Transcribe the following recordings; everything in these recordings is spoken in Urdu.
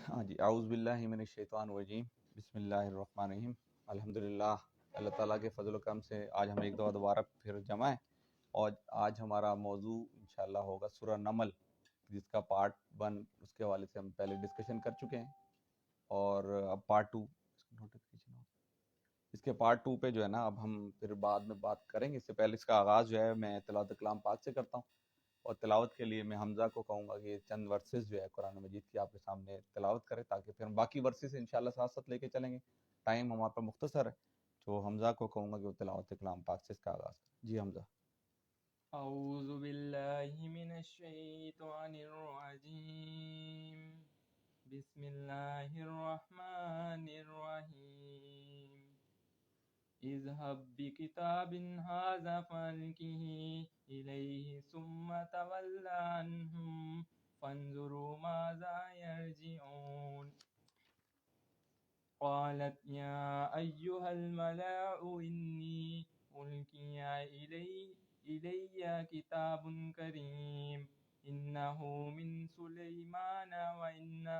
ہاں جی، اعوذ باللہ من الشیطان الرجیم، بسم اللہ الرحمن الرحیم۔ الحمدللہ، اللہ تعالیٰ کے فضل و کرم سے آج ہم ایک دفعہ دوبارہ پھر جمع ہیں، اور آج ہمارا موضوع انشاءاللہ ہوگا سورہ نمل، جس کا پارٹ 1 اس کے حوالے سے ہم پہلے ڈسکشن کر چکے ہیں، اور اب پارٹ 2 اس کے پارٹ 2 پہ جو ہے نا اب ہم پھر بعد میں بات کریں گے۔ اس سے پہلے اس کا آغاز جو ہے میں تلاوت کلام پاک سے کرتا ہوں، اور تلاوت کے لیے میں حمزہ کو کہوں گا کہ چند ورسز جو ہے قرآن مجید کی آپ کے سامنے تلاوت کرے، تاکہ پھر ہم باقی ورسز انشاءاللہ ساتھ ساتھ لے کے چلیں گے۔ ٹائم ہمارا پر مختصر ہے، تو حمزہ کو کہوں گا کہ وہ تلاوت کلام پاک سے اس کا آغاز کرے۔ جی حمزہ۔ اعوذ باللہ من الشیطان الرجیم، بسم اللہ الرحمن الرحیم۔ اذهب بکتاب ھذا فألقه إلیہ ثم تول عنہم فانظروا ماذا یرجعون۔ قالت یا ایہا الملأ انی ألقی إلی کتاب کریم انہ من سلیمان وانہ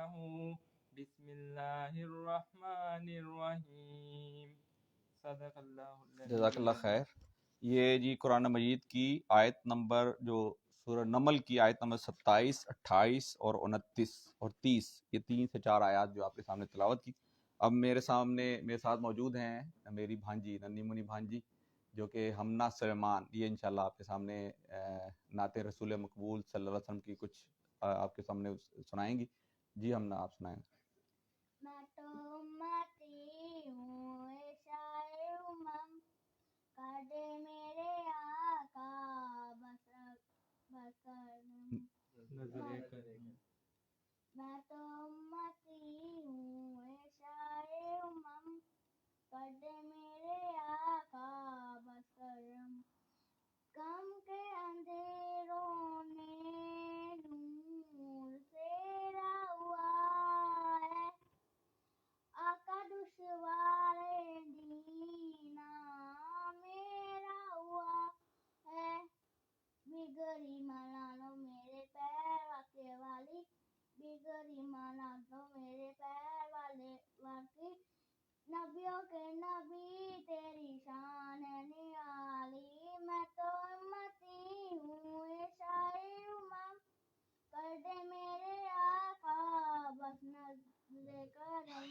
بسم اللہ الرحمن الرحیم۔ صدق اللہ جزاک اللہ خیر۔ یہ جی قرآن مجید کی آیت نمبر جو سورہ نمل کی آیت نمبر 27، 28 اور 29 اور 30، یہ 3 سے 4 آیات جو آپ کے سامنے تلاوت کی۔ اب میرے ساتھ موجود ہیں میری بھانجی، ننھی منی بھانجی، جو کہ ہمنا سلیمان، یہ انشاءاللہ آپ کے سامنے نعت رسول مقبول صلی اللہ علیہ وسلم کی کچھ آپ کے سامنے سنائیں گی۔ جی ہمنا، آپ سنائیں۔ میں تو امتی ہوں اے شاعر امم، کر دے میرے آقا نظر کرے۔ میں تو امتی ہوں اے شاعر امم، کر دے میرے آقا بس کرم، کم کے اندھیروں نے نور سے ہوا ہے، آقا دشوار جینا میرا ہوا ہے، بگڑی منا لو میرے پیر واقع والی، بگڑی منا لو میرے پیر والے واقعی، نبیوں کے نبی تیری شان ہے نرالی، میں تو امتی ہوں اے شاعر امم، کر دے میرے آقا بس نظر کرم۔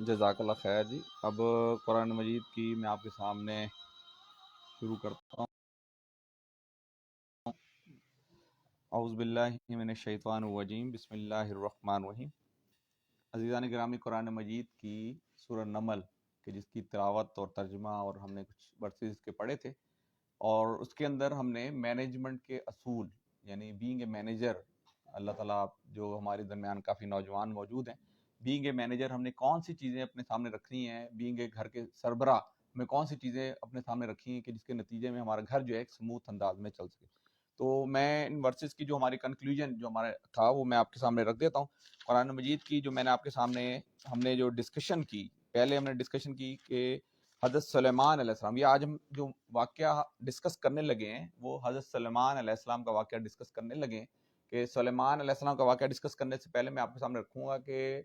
جزاک اللہ خیر جی۔ اب قرآن مجید کی میں آپ کے سامنے شروع کرتا ہوں۔ اعوذ باللہ من الشیطان الرجیم، بسم اللہ الرحمن الرحیم۔ عزیزان گرامی، قرآن مجید کی سورہ نمل کہ جس کی تلاوت اور ترجمہ اور ہم نے کچھ ورسز کے پڑھے تھے، اور اس کے اندر ہم نے مینجمنٹ کے اصول، یعنی بینگ اے مینیجر، اللہ تعالیٰ جو ہمارے درمیان کافی نوجوان موجود ہیں، بینگ اے مینیجر ہم نے کون سی چیزیں اپنے سامنے رکھنی ہیں، بینگ اے گھر کے سربراہ میں کون سی چیزیں اپنے سامنے رکھی ہیں کہ جس کے نتیجے میں ہمارا گھر جو ہے ایک سموتھ انداز میں چل سکے۔ تو میں ان ورسز کی جو ہماری کنکلوژن جو ہمارا تھا وہ میں آپ کے سامنے رکھ دیتا ہوں۔ قرآن مجید کی جو میں نے آپ کے سامنے ہم نے جو ڈسکشن کی، پہلے ہم نے ڈسکشن کی کہ حضرت سلیمان علیہ السلام، یہ آج ہم جو واقعہ ڈسکس کرنے لگے ہیں وہ حضرت سلیمان علیہ السلام کا واقعہ ڈسکس کرنے لگے ہیں۔ کہ سلیمان علیہ السلام کا واقعہ ڈسکس کرنے سے پہلے میں آپ کے سامنے رکھوں گا کہ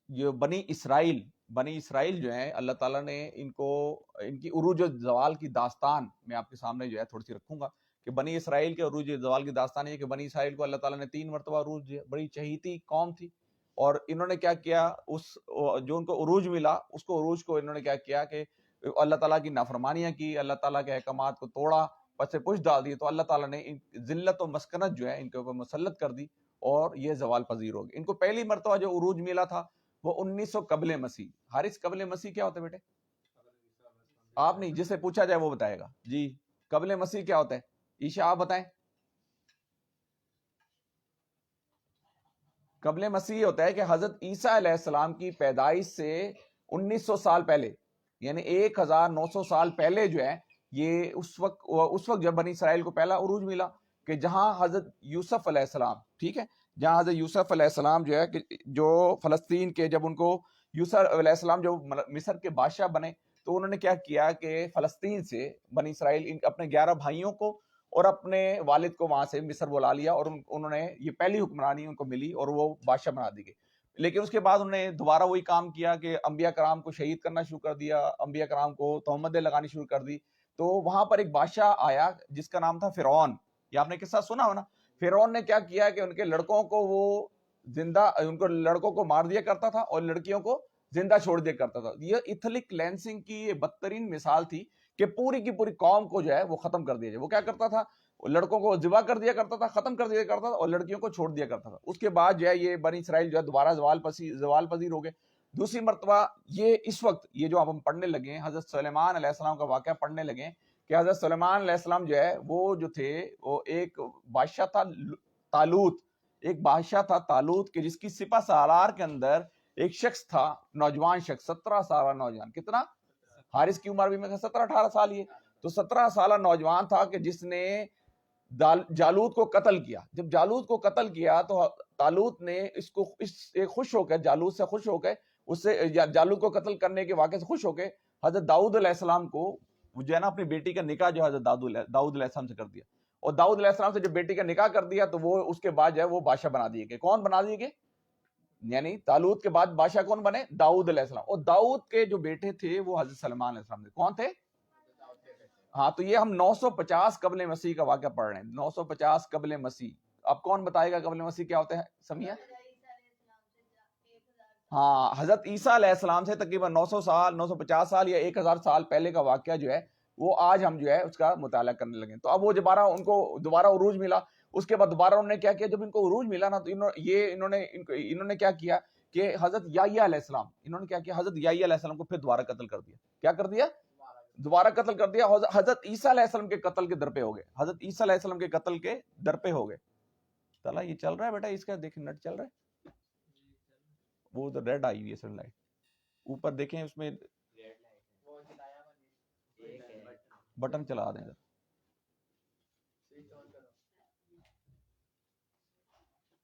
یہ بنی اسرائیل جو ہیں، اللہ تعالیٰ نے ان کی عروج و زوال کی داستان میں آپ کے سامنے جو ہے تھوڑی سی رکھوں گا کہ بنی اسرائیل کے عروج و زوال کی داستان ہے کہ بنی اسرائیل کو اللہ تعالیٰ نے 3 مرتبہ عروج، بڑی چہیتی قوم تھی، اور انہوں نے کیا کیا، اس جو ان کو عروج ملا اس کو عروج کو انہوں نے کیا کیا کہ اللہ تعالیٰ کی نافرمانیاں کی، اللہ تعالیٰ کے احکامات کو توڑا، پس سے پش ڈال دی، تو اللہ تعالیٰ نے ذلت و مسکنت جو ہے ان کے اوپر مسلط کر دی، اور یہ زوال پذیر ہو گئی۔ ان کو پہلی مرتبہ جو عروج ملا تھا وہ 1900 قبل مسیح۔ حارث قبل مسیح کیا ہوتا ہے بیٹے؟ آپ نہیں، جسے پوچھا جائے وہ بتائے گا۔ جی قبل مسیح کیا ہوتا ہے؟ عیشا آپ بتائیں۔ قبل مسیح ہوتا ہے کہ حضرت عیسیٰ علیہ السلام کی پیدائش سے 1900 سال پہلے، یعنی 1900 سال پہلے جو ہے، یہ اس وقت جب بنی اسرائیل کو پہلا عروج ملا کہ جہاں حضرت یوسف علیہ السلام، ٹھیک ہے، جہاں حضرت یوسف علیہ السلام جو ہے کہ جو فلسطین کے، جب ان کو یوسف علیہ السلام جو مصر کے بادشاہ بنے، تو انہوں نے کیا کیا کہ فلسطین سے بنی اسرائیل اپنے 11 بھائیوں کو اور اپنے والد کو وہاں سے مصر بلا لیا، اور انہوں نے یہ پہلی حکمرانی ان کو ملی اور وہ بادشاہ بنا دی گئی. لیکن اس کے بعد انہوں نے دوبارہ وہی کام کیا کہ انبیاء کرام کو شہید کرنا شروع کر دیا، انبیاء کرام کو تہمتیں لگانی شروع کر دی. تو وہاں پر ایک بادشاہ آیا جس کا نام تھا فرعون. یہ آپ نے قصہ سنا ہو نا. فرعون نے کیا کیا کہ ان کے لڑکوں کو وہ زندہ، ان کو لڑکوں کو مار دیا کرتا تھا اور لڑکیوں کو زندہ چھوڑ دیا کرتا تھا. یہ ایتھنک کلینسنگ کی یہ بدترین مثال تھی کہ پوری کی پوری قوم کو جو ہے وہ ختم کر دیا جائے. وہ کیا کرتا تھا، لڑکوں کو ذبح کر دیا کرتا تھا، ختم کر دیا کرتا تھا، اور لڑکیوں کو چھوڑ دیا کرتا تھا. اس کے بعد جو ہے یہ بنی اسرائیل جو ہے دوبارہ زوال پذیر ہو گئے. دوسری مرتبہ یہ اس وقت یہ جو اب ہم پڑھنے لگے ہیں حضرت سلیمان علیہ السلام کا واقعہ پڑھنے لگے ہیں کہ حضرت سلیمان علیہ السلام جو ہے وہ جو تھے وہ ایک بادشاہ تھا طالوت. ایک بادشاہ تھا طالوت کہ جس کی سپہ سالار کے اندر ایک شخص تھا، نوجوان شخص، 17 سالہ نوجوان. کتنا؟ حارث کی عمر بھی میں 17-18 سال ہی ہے. تو 17 سالہ نوجوان تھا کہ جس نے جالوت کو قتل کیا. جب جالوت کو قتل کیا تو طالوت نے اس کو خوش ہو کے، جالوت سے خوش ہو کے، اس سے جالوت کو قتل کرنے کے واقعے سے خوش ہو کے حضرت داؤد علیہ السلام کو جو ہے نا اپنی بیٹی کا نکاح جو حضرت داؤد علیہ السلام سے کر دیا. اور داؤد علیہ السلام سے جب بیٹی کا نکاح کر دیا تو وہ اس کے بعد جو ہے وہ بادشاہ بنا دیے گئے. کون بنا دیے گئے؟ یعنی طالوت کے بعد بادشاہ کون بنے؟ داؤد علیہ السلام. اور داؤد کے جو بیٹے تھے وہ حضرت سلیمان علیہ السلام تھے. کون تھے؟ ہاں، تو یہ ہم 950 قبل مسیح کا واقعہ پڑھ رہے ہیں. 950 قبل مسیح. اب کون بتائے گا قبل مسیح کیا ہوتے ہیں؟ سمیہ؟ ہاں، حضرت عیسیٰ علیہ السلام سے تقریباً 900 سال 950 سال یا 1000 سال پہلے کا واقعہ جو ہے وہ آج ہم جو ہے اس کا مطالعہ کرنے لگے. تو اب وہ دوبارہ ان کو دوبارہ عروج ملا. اس کے بعد دوبارہ انہوں نے کیا کیا، جب ان کو عروج ملا نا تو انہوں نے کیا کیا کہ حضرت یحییٰ علیہ السلام، انہوں نے کیا کیا، حضرت یحییٰ علیہ السلام کو پھر دوبارہ قتل کر دیا. کیا کر دیا؟ دوبارہ قتل کر دیا. حضرت عیسیٰ علیہ السلام کے قتل کے در پہ ہو گئے. حضرت عیسیٰ علیہ السلام کے قتل کے در پہ ہو گئے. چلا یہ چل رہا ہے بیٹا، اس کا دیکھیں نٹ چل رہا ہے. وہ ادھر ریڈ آئی ہوئی ہے سن لائٹ اوپر دیکھیں، اس میں بٹن چلا دیں.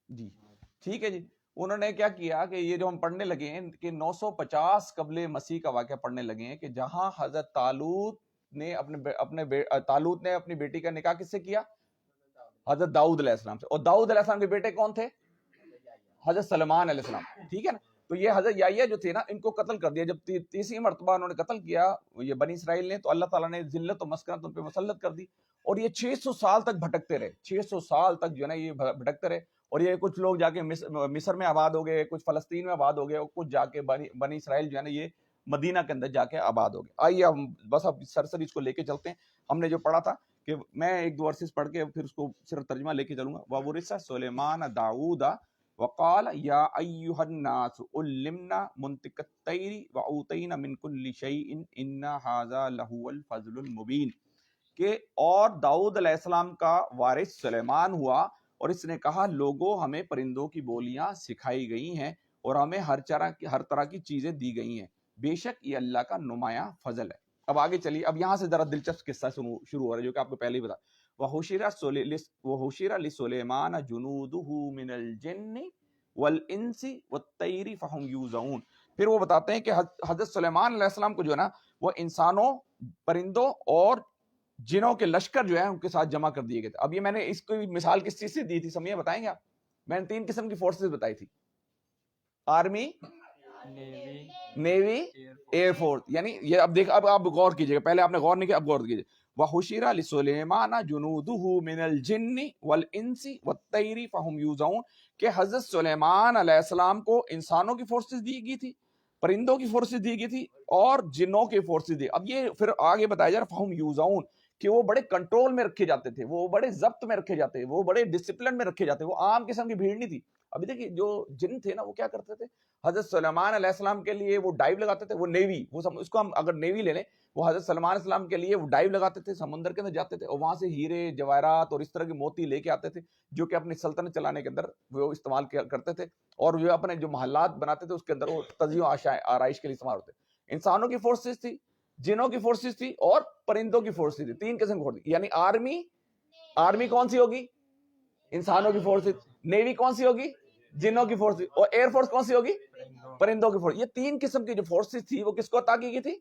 جی ٹھیک ہے جی. انہوں نے کیا کیا کہ یہ جو ہم پڑھنے لگے ہیں کہ 950 قبل مسیح کا واقعہ پڑھنے لگے ہیں کہ جہاں حضرت طالوت نے اپنی بیٹی کا نکاح کس سے کیا؟ حضرت داؤد علیہ السلام سے. اور داؤد علیہ السلام کے بیٹے کون تھے؟ حضرت سلیمان علیہ السلام. ٹھیک ہے نا. تو یہ حضرت یحییٰ جو تھے نا ان کو قتل کر دیا. جب تیسری مرتبہ انہوں نے قتل کیا یہ بنی اسرائیل نے، تو اللہ تعالیٰ نے ذلت و مسکنت ان پہ مسلط کر دی. اور یہ 600 سال تک بھٹکتے رہے. 600 سال تک جو ہے نا یہ بھٹکتے رہے. اور یہ کچھ لوگ جا کے مصر میں آباد ہو گئے، کچھ فلسطین میں آباد ہو گئے، اور کچھ جا کے بنی اسرائیل جو ہے نا یہ مدینہ کے اندر جا کے آباد ہو گئے. آئیے ہم بس اب سرسری اس کو لے کے چلتے ہیں. ہم نے جو پڑھا تھا کہ میں ایک دو ورسز پڑھ کے پھر اس کو صرف ترجمہ لے کے چلوں گا. وَوَرِثَ سُلَيْمَانَ دَاوُودَ وَقَالَ يَا أَيُّهَا النَّاسُ عُلِّمْنَا مُنطِقَ الطَّيْرِ وَأُوتِينَا مِن كُلِّ شَيْءٍ إِنَّ هَذَا لَهُوَ الْفَضْلُ الْمُبِينُ. کہ اور داؤد علیہ السلام کا وارث سلیمان ہوا اور اس نے کہا لوگوں ہمیں پرندوں کی بولیاں سکھائی گئی ہیں اور ہمیں ہر طرح کی چیزیں دی گئی ہیں، بے شک یہ اللہ کا نمایاں فضل ہے. اب آگے چلیے. اب یہاں سے ذرا دلچسپ قصہ شروع ہو رہا ہے جو کہ آپ کو پہلے ہی بتا. وَحُشِرَ لِسُلَيْمَانَ جُنُودُهُ مِنَ الْجِنِّ وَالْإِنسِ وَالطَّيْرِ فَهُمْ يُوزَعُونَ. پھر وہ بتاتے ہیں کہ حضرت سلیمان علیہ السلام کو جو ہے نا وہ انسانوں، پرندوں اور جنوں کے لشکر جو ہے ان کے ساتھ جمع کر دیے گئے تھے. اب یہ میں نے اس کو مثال کس چیز سے دی تھی سمیہ بتائیں گے آپ؟ میں نے 3 قسم کی فورسز بتائی تھی، آرمی، نیوی، ایئر فورس. یعنی یہ اب آپ غور کیجئے گا، پہلے آپ نے غور نہیں کیا، اب غور کیجئے. وَحُشِرَ لِسُلَيْمَانَ جُنُودُهُ مِنَ الْجِنِّ وَالْإِنسِ وَالطَّيْرِ فَهُمْ يُوزَعُونَ. کہ حضرت سلیمان علیہ السلام کو انسانوں کی فورسز دی گئی تھی، پرندوں کی فورسز دی گئی تھی اور جنوں کی فورسز دی. اب یہ پھر آگے بتایا جا رہا فَهُمْ يُوزَعُونَ کہ وہ بڑے کنٹرول میں رکھے جاتے تھے، وہ بڑے ضبط میں رکھے جاتے، وہ بڑے ڈسپلن میں رکھے جاتے. وہ عام قسم کی بھیڑ نہیں تھی. ابھی دیکھیے جو جن تھے نا وہ کیا کرتے تھے، حضرت سلیمان علیہ السلام کے لیے وہ ڈائیو لگاتے تھے. وہ نیوی، اس کو ہم اگر نیوی لے لیں، وہ حضرت سلیمان علیہ السلام کے لیے وہ ڈائیو لگاتے تھے، سمندر کے اندر جاتے تھے اور وہاں سے ہیرے جواہرات اور اس طرح کے موتی لے کے آتے تھے جو کہ اپنی سلطنت چلانے کے اندر وہ استعمال کرتے تھے. اور وہ اپنے جو محلات بناتے تھے اس کے اندر وہ تزئین و آرائش کے لیے استعمال ہوتے. انسانوں کی فورسز تھی، جنوں کی فورسز تھی اور پرندوں کی فورسز تھی. 3 قسم کی فورسز. یعنی آرمی کون سی ہوگی؟ انسانوں کی فورسز. نیوی کون سی ہوگی؟ جنوں کی فورسز. اور ایئر فورس کون سی ہوگی؟ پرندوں کی فورس. یہ 3 قسم کی جو فورسز تھی وہ کس کو عطا کی گئی تھی؟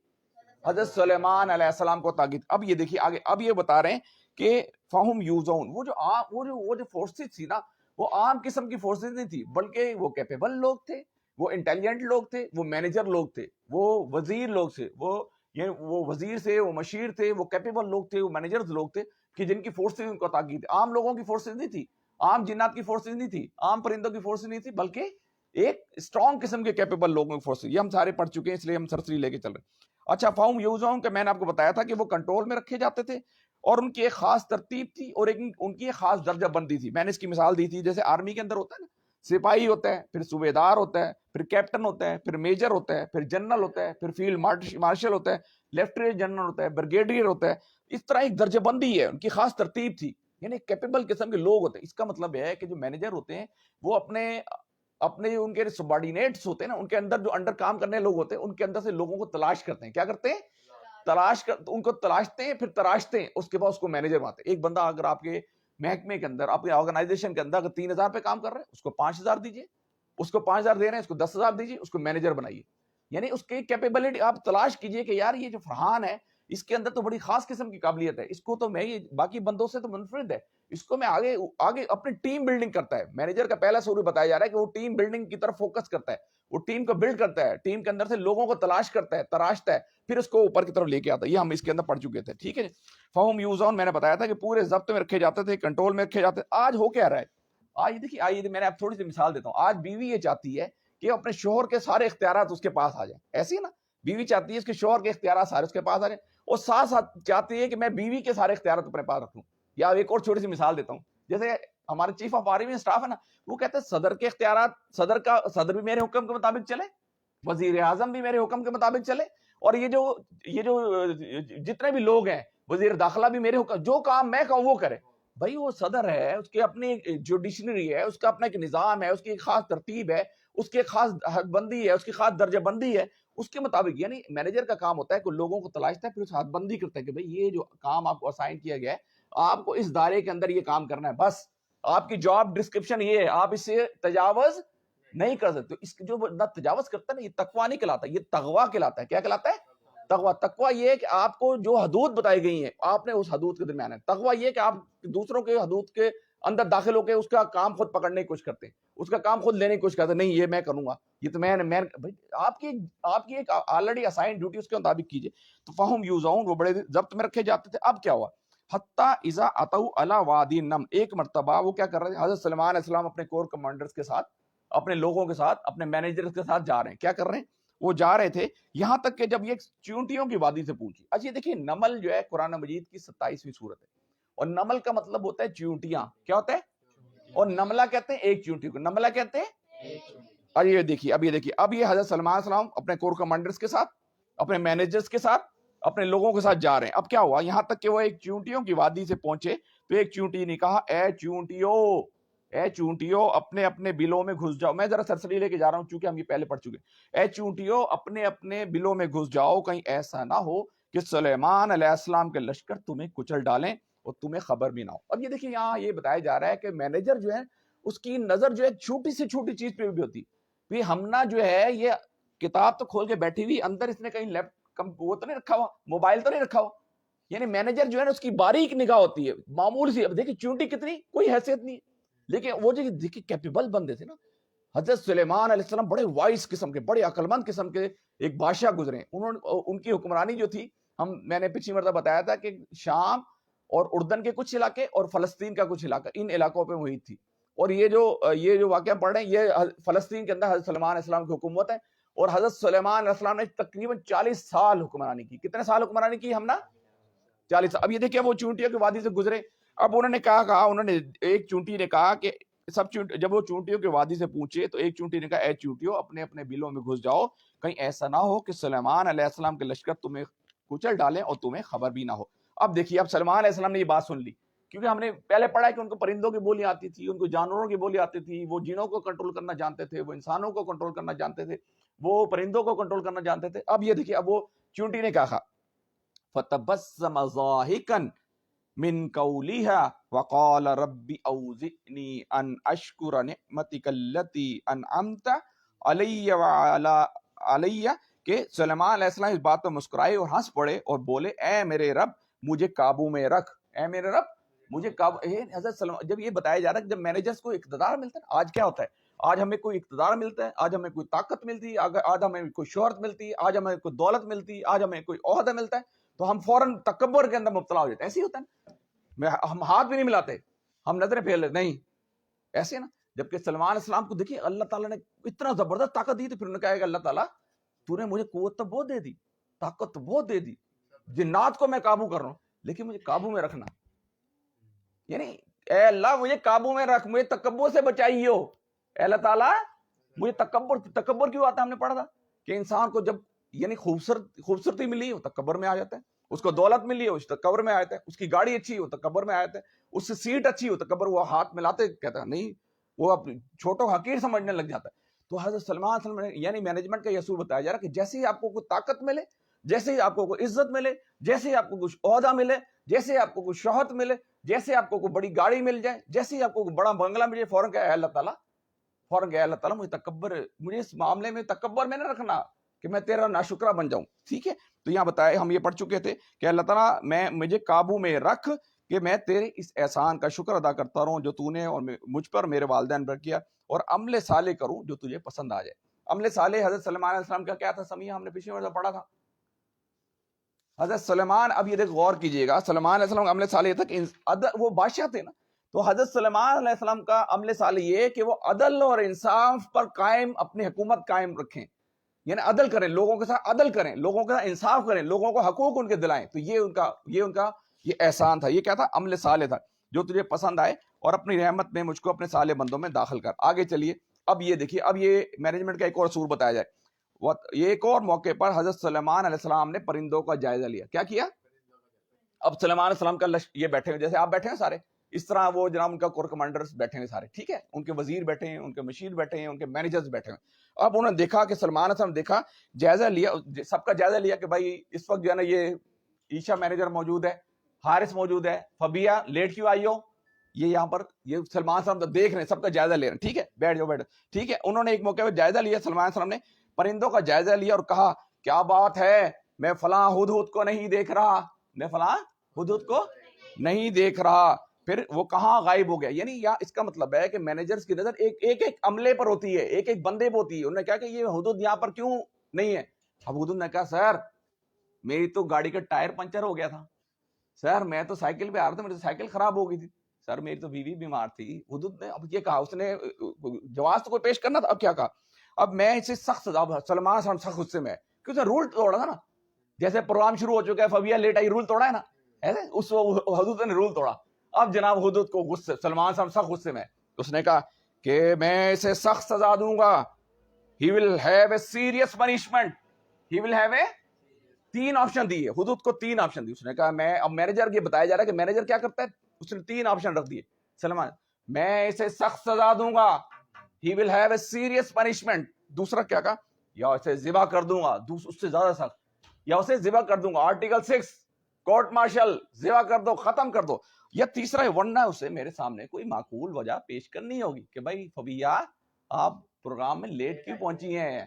حضرت سلیمان علیہ السلام کو عطا کی. اب یہ دیکھیے آگے، اب یہ بتا رہے ہیں کہ فہم یوزون، وہ جو فورسز تھی نا وہ عام قسم کی فورسز نہیں تھی، بلکہ وہ کیپیبل لوگ تھے، وہ انٹیلیجنٹ لوگ تھے، وہ مینیجر لوگ تھے، وہ وزیر لوگ تھے، وہ وزیر تھے، وہ مشیر تھے، وہ کیپیبل لوگ تھے، وہ مینیجرز لوگ تھے کہ جن کی فورسز ان کو عطا کی تھی. عام لوگوں کی فورسز نہیں تھی، عام جنات کی فورسز نہیں تھی، عام پرندوں کی فورسز نہیں تھی، بلکہ ایک اسٹرانگ قسم کے کیپیبل لوگوں کی فورسز. یہ ہم سارے پڑھ چکے ہیں، اس لیے ہم سرسری لے کے چل رہے ہیں. اچھا، فہم یوزون کا میں نے آپ کو بتایا تھا کہ وہ کنٹرول میں رکھے جاتے تھے اور ان کی ایک خاص ترتیب تھی اور ان کی ایک خاص درجہ بندی تھی. میں نے اس کی مثال دی تھی، جیسے آرمی کے اندر ہوتا ہے نا، سپاہی ہوتا ہے، پھر صوبیدار ہوتا ہے، پھر کیپٹن ہوتا ہے، پھر میجر ہوتا ہے، پھر جنرل ہوتا ہے، پھر فیلڈ مارشل ہوتا ہے، لیفٹیننٹ جنرل ہوتا ہے، بریگیڈیئر ہوتا ہے. اس طرح ایک درجہ بندی ہے، ان کی خاص ترتیب تھی، یعنی کیپیبل قسم کے لوگ ہوتے ہیں. اس کا مطلب ہے کہ جو مینیجر ہوتے ہیں وہ اپنے ان کے سبارڈینیٹس ہوتے ہیں نا، ان کے اندر جو انڈر کام کرنے لوگ ہوتے ہیں، ان کے اندر سے لوگوں کو تلاش کرتے ہیں. کیا کرتے ہیں؟ ان کو تلاشتے ہیں، پھر تراشتے ہیں، اس کے بعد اس کو مینیجر بناتے ہیں. ایک بندہ اگر آپ کے محکمے کے اندر، آپ کے آرگنائزیشن کے اندر اگر 3,000 پہ کام کر رہے ہیں، اس کو 5,000 دیجیے، اس کو 5,000 دے رہے ہیں، اس کو 10,000 دیجیے، اس کو مینیجر بنائیے. یعنی اس کی کیپیبلٹی آپ تلاش کیجئے کہ یار یہ جو فرحان ہے اس کے اندر تو بڑی خاص قسم کی قابلیت ہے، اس کو تو میں یہ باقی بندوں سے تو منفرد ہے، اس کو میں آگے اپنی ٹیم بلڈنگ کرتا ہے. مینیجر کا پہلا سورج بتایا جا رہا ہے کہ وہ ٹیم بلڈنگ کی طرف فوکس کرتا ہے، وہ ٹیم کو بلڈ کرتا ہے، ٹیم کے اندر سے لوگوں کو تلاش کرتا ہے، تراشتا ہے، پھر اس کو اوپر کی طرف لے کے آتا ہے. یہ ہم اس کے اندر پڑھ چکے تھے. ٹھیک ہے. فہم یوزون میں نے بتایا تھا کہ پورے ضبط میں رکھے جاتے تھے، کنٹرول میں رکھے جاتے تھے. آج ہو کیا رہا ہے؟ آج دیکھیے، آئیے میں نے آپ تھوڑی سی مثال دیتا ہوں. آج بیوی یہ چاہتی ہے کہ اپنے شوہر کے سارے اختیارات اس کے پاس آ جائیں. ایسی نا، بیوی چاہتی ہے اس کے شوہر کے اختیارات سارے اس کے پاس آ جائیں، اور ساتھ ساتھ چاہتی ہے کہ میں بیوی کے سارے اختیارات اپنے پاس رکھوں. یا ایک اور چھوٹی سی مثال دیتا ہوں. جیسے ہمارے چیف آف آرمی اسٹاف ہے نا، وہ کہتے ہیں صدر کے اختیارات، صدر بھی میرے حکم کے مطابق چلے، وزیر اعظم بھی میرے حکم کے مطابق چلے، اور یہ جو جتنے بھی لوگ ہیں، وزیر داخلہ بھی میرے حکم، جو کام میں کہوں وہ کرے. بھائی وہ صدر ہے، اس کی اپنی جوڈیشنری ہے، اس کا اپنا ایک نظام ہے، اس کی ایک خاص ترتیب ہے، اس کی ایک خاص حد بندی ہے، اس کی خاص درجہ بندی ہے، اس کے مطابق. یعنی مینیجر کا کام ہوتا ہے کہ لوگوں کو تلاشتا ہے، پھر اس حد بندی کرتا ہے کہ بھئی یہ جو کام آپ کو اسائن کیا گیا ہے، آپ کو اس دائرے کے اندر یہ کام کرنا ہے، بس آپ کی جاب ڈسکرپشن یہ ہے، آپ اس سے تجاوز نہیں کر سکتے. اس جو نہ تجاوز کرتا ہے نا، یہ تقویٰ نہیں کہلاتا، یہ تغوا کہلاتا ہے. کیا کہلاتا ہے؟ تقویٰ یہ ہے کہ آپ کو جو حدود بتائی گئی ہیں آپ نے اس حدود کے درمیان ہے. تقویٰ یہ کہ آپ دوسروں کے حدود کے اندر داخل ہو کے اس کا کام خود پکڑنے کی کوشش کرتے ہیں، اس کا کام خود لینے کی کوشش کرتے ہیں. نہیں، یہ میں کروں گا، یہ تو میں آپ کی ایک آلریڈی اسائن ڈیوٹی اس کے مطابق کیجیے. تو فہم یوزعون، وہ بڑے ضبط میں رکھے جاتے تھے. اب کیا ہوا؟ حتیٰ اذا اتوا علی وادی النم، ایک مرتبہ وہ کیا کر رہے تھے؟ حضرت سلیمان علیہ السلام اپنے کور کمانڈرز کے ساتھ، اپنے لوگوں کے ساتھ، اپنے مینیجرز کے ساتھ جا رہے ہیں. کیا کر رہے ہیں؟ وہ جا رہے تھے یہاں تک کہ جب یہ چیونٹیوں کی وادی سے پہنچی. اچھا، یہ دیکھیے، نمل جو ہے قرآن مجید کی 27ویں سورت ہے، اور نمل کا مطلب ہوتا ہے چیونٹیاں. کیا ہوتا ہے؟ اور نملہ کہتے ہیں ایک چیونٹی کو، نملہ کہتے ہیں. اور یہ دیکھیے، اب یہ حضرت سلمان علیہ السلام اپنے کور کمانڈرز کے ساتھ، اپنے مینیجرز کے ساتھ، اپنے لوگوں کے ساتھ جا رہے ہیں. اب کیا ہوا؟ یہاں تک کہ وہ ایک چیونٹیوں کی وادی سے پہنچے تو ایک چیونٹی نے کہا، اے چونٹیو اپنے اپنے بلوں میں گھس جاؤ. میں ذرا سرسری لے کے جا رہا ہوں چونکہ ہم یہ پہلے پڑھ چکے. اے چونٹیو اپنے اپنے بلوں میں گھس جاؤ، کہیں ایسا نہ ہو کہ سلیمان علیہ السلام کے لشکر تمہیں کچل ڈالیں اور تمہیں خبر بھی نہ ہو. اب یہ دیکھیں، یہاں یہ بتایا جا رہا ہے کہ مینیجر جو ہے اس کی نظر جو ہے چھوٹی سے چھوٹی چیز پہ بھی ہوتی. پھر ہمنا جو ہے یہ کتاب تو کھول کے بیٹھی ہوئی، اندر اس نے کہیں وہ تو نہیں رکھا ہوا، موبائل تو نہیں رکھا ہوا. یعنی مینیجر جو ہے نا اس کی باریک نگاہ ہوتی ہے، معمول سی. اب دیکھیں چونٹی کتنی، کوئی حیثیت نہیں، لیکن وہ جو دیکھیں کیپیبل بندے تھے نا. حضرت سلیمان علیہ السلام بڑے وائس قسم کے، بڑے عقل مند قسم کے ایک بادشاہ گزرے. ان کی حکمرانی جو تھی، میں نے پچھلی مرتبہ بتایا تھا کہ شام اور اردن کے کچھ علاقے اور فلسطین کا کچھ علاقہ، ان علاقوں پہ محیط تھی. اور یہ جو واقعہ پڑھ رہے ہیں، یہ فلسطین کے اندر حضرت سلیمان علیہ السلام کی حکومت ہے. اور حضرت سلیمان علیہ السلام نے تقریباً 40 سال حکمرانی کی. کتنے سال حکمرانی کی ہم نا؟ 40 سال. اب یہ دیکھیں، وہ چونٹیوں کی وادی سے گزرے. اب انہوں نے ایک چونٹی نے کہا کہ جب وہ چونٹیوں کی وادی سے پوچھے تو ایک چونٹی نے کہا، اے چونٹیوں اپنے اپنے بلوں میں گھس جاؤ، کہیں ایسا نہ ہو کہ سلیمان علیہ السلام کے لشکر تمہیں کچل ڈالیں اور تمہیں خبر بھی نہ ہو. اب دیکھیے، اب سلیمان علیہ السلام نے یہ بات سن لی، کیونکہ ہم نے پہلے پڑھا ہے کہ ان کو پرندوں کی بولی آتی تھی، ان کو جانوروں کی بولی آتی تھی، وہ جنوں کو کنٹرول کرنا جانتے تھے، وہ انسانوں کو کنٹرول کرنا جانتے تھے، وہ پرندوں کو کنٹرول کرنا جانتے تھے. اب یہ دیکھیے، اب وہ چونٹی نے کہا، فتبسم ضاحکا من قولها وقال رب اوزعنی ان اشکر نعمتک التی انعمت علی کہ سلیمان علیہ السلام اس بات پر مسکرائے اور ہنس پڑے اور بولے، اے میرے رب مجھے قابو میں رکھ، اے میرے رب مجھے قابو. حضرت سلمان جب یہ بتایا جا رہا ہے کہ جب مینیجرز کو اقتدار ملتا ہے، آج کیا ہوتا ہے، آج ہمیں کوئی اقتدار ملتا ہے، آج ہمیں کوئی طاقت ملتی ہے، آج ہمیں کوئی شہرت ملتی ہے، آج ہمیں کوئی دولت ملتی ہے، آج ہمیں کوئی عہدہ ملتا ہے، تو ہم فوراً تکبر کے اندر مبتلا ہو جاتے ہیں. ایسے ہی ہوتا ہے، ہم ہاتھ بھی نہیں ملاتے، ہم نظریں پھیر لیتے نہیں ایسے نا. جبکہ سلمان علیہ السلام کو دیکھیے اللہ تعالیٰ نے اتنا زبردست طاقت دی، تو پھر انہوں نے کہا کہ اللہ تعالیٰ تو نے مجھے قوت تو بہت دے دی، طاقت تو بہت دے دی، جنات کو میں قابو کر رہا ہوں، لیکن مجھے قابو میں رکھنا، یعنی اے اللہ مجھے قابو میں رکھ، مجھے تکبر سے بچائیے ہو. اے اللہ تعالیٰ مجھے تکبر کیوں آتا ہے؟ ہم نے پڑھا تھا کہ انسان کو جب یعنی خوبصورتی ملی وہ تکبر میں آ جاتا ہے، اس کو دولت ملی ہو تکبر میں آ جاتا ہے، اس کی گاڑی اچھی ہو تکبر میں آ جاتا ہے، اس سے سیٹ اچھی ہو تکبر، وہ ہاتھ ملاتے کہتا ہے نہیں، وہ اپنی چھوٹوں حقیر سمجھنے لگ جاتا ہے. تو حضرت سلمان صلی اللہ علیہ وسلم یعنی مینجمنٹ کا یہ اصول بتایا جا رہا ہے کہ جیسے ہی آپ کو کوئی طاقت ملے، جیسے ہی آپ کو کوئی عزت ملے، جیسے ہی آپ کو کچھ عہدہ ملے، جیسے ہی آپ کو کوئی شہرت ملے، جیسے آپ کو کوئی بڑی گاڑی مل جائے، جیسے ہی آپ کو کوئی بڑا بنگلہ مل جائے، فوراً کہ اے اللہ تعالیٰ، فوراً کہ اے اللہ تعالیٰ مجھے اس معاملے میں تکبر میں نہ رکھنا کہ میں تیرا ناشکرہ بن جاؤں. ٹھیک ہے، تو یہاں بتایا ہم یہ پڑھ چکے تھے کہ اللہ تعالیٰ مجھے قابو میں رکھ کہ میں تیرے اس احسان کا شکر ادا کرتا رہوں جو تو نے اور مجھ پر میرے والدین پر کیا، اور عمل صالح کروں جو تجھے پسند آ جائے. عمل صالح حضرت سلمان علیہ السلام کا کیا تھا سمیہ؟ ہم نے پچھلے مرتبہ پڑھا تھا. حضرت سلیمان، اب یہ دیکھ غور کیجئے گا، سلمان علیہ السلام کا عمل صالح تھا کہ وہ بادشاہ تھے نا، تو حضرت سلیمان علیہ السلام کا عمل صالح یہ کہ وہ عدل اور انصاف پر قائم اپنی حکومت قائم رکھیں، یعنی عدل کریں، لوگوں کے ساتھ عدل کریں، لوگوں کے ساتھ انصاف کریں، لوگوں کو حقوق ان کے دلائیں. تو یہ ان کا یہ احسان تھا، یہ کیا تھا؟ عمل صالح تھا جو تجھے پسند آئے، اور اپنی رحمت میں مجھ کو اپنے صالح بندوں میں داخل کر. آگے چلیے، اب یہ دیکھیے، اب یہ مینجمنٹ کا ایک اور اصول بتایا جائے. یہ ایک اور موقع پر حضرت سلیمان علیہ السلام نے پرندوں کا جائزہ لیا. کیا کیا؟ اب سلیمان علیہ السلام کا یہ بیٹھے ہوئے جیسے آپ بیٹھے ہیں سارے، اس طرح وہ جناب ان کا کور کمانڈرز بیٹھے ہیں سارے، ٹھیک ہے، ان کے وزیر بیٹھے ہیں، ان کے مشیر بیٹھے ہیں، ان کے مینیجرز بیٹھے ہیں. اب انہوں نے دیکھا کہ سلمان علیہ السلام دیکھا، جائزہ لیا، سب کا جائزہ لیا کہ بھائی اس وقت جو ہے نا یہ عیشا مینیجر موجود ہے، حارث موجود ہے، فبیہ لیٹ کیوں آئی ہو، یہ یہاں پر یہ سلمان علیہ السلام دیکھ رہے ہیں، سب کا جائزہ لے رہے ہیں، ٹھیک ہے، بیٹھ جاؤ ٹھیک ہے. انہوں نے ایک موقع پہ جائزہ لیا، سلمان علیہ السلام نے پرندوں کا جائزہ لیا اور کہا کیا بات ہے، میں فلاں ہدہد کو نہیں دیکھ رہا، میں فلاں ہدہد کو نہیں دیکھ رہا. پھر وہ کہاں غائب ہو گیا. یعنی یہاں اس کا مطلب ہے کہ مینیجرز کی نظر ایک عملے پر ہوتی ہے، ایک بندے پر ہوتی ہے. انہوں نے کہا کہ یہ ہدہد یہاں پر کیوں نہیں ہے؟ اب ہدہد نے کہا سر میری تو گاڑی کا ٹائر پنچر ہو گیا تھا، سر میں تو سائیکل پہ آ رہا تھا، میری سائیکل خراب ہو گئی تھی، سر میری تو بیوی بیمار تھی. ہدہد نے اب یہ کہا، اس نے جواز تو کوئی پیش کرنا تھا. اب کیا کہا؟ اب میں اسے سخت سلمان سخت غصے میں، کیونکہ رول توڑا تھا نا، جیسے پروگرام شروع ہو چکا ہے، فبیہ لیٹ آئی، رول توڑا ہے نا، ایسے اس حدود نے رول توڑا. اب جناب حدود کو غصے، سلمان صاحب سخت غصے میں، اس نے کہا کہ میں اسے سخت سزا دوں گا. he will have a serious punishment, he will have a 3 option دیے حدود کو، 3 آپشن دیے. اس نے کہا میں اب مینیجر یہ بتایا جا رہا ہے کہ مینیجر کیا کرتا ہے، اس نے 3 آپشن رکھ دیے. سلمان میں اسے سخت سزا دوں گا، he will have a serious punishment. دوسرا کیا کہا؟ یا اسے ذبح کر دوں گا، اس سے زیادہ سخت، یا اسے ذبح کر دوں گا، آرٹیکل 6 کورٹ مارشل، ذبح کر دو، ختم کر دو. یا تیسرا ہے ورنہ اسے میرے سامنے کوئی معقول وجہ پیش کرنی ہوگی کہ بھائی فبیہ آپ پروگرام میں لیٹ کیوں پہنچی ہیں،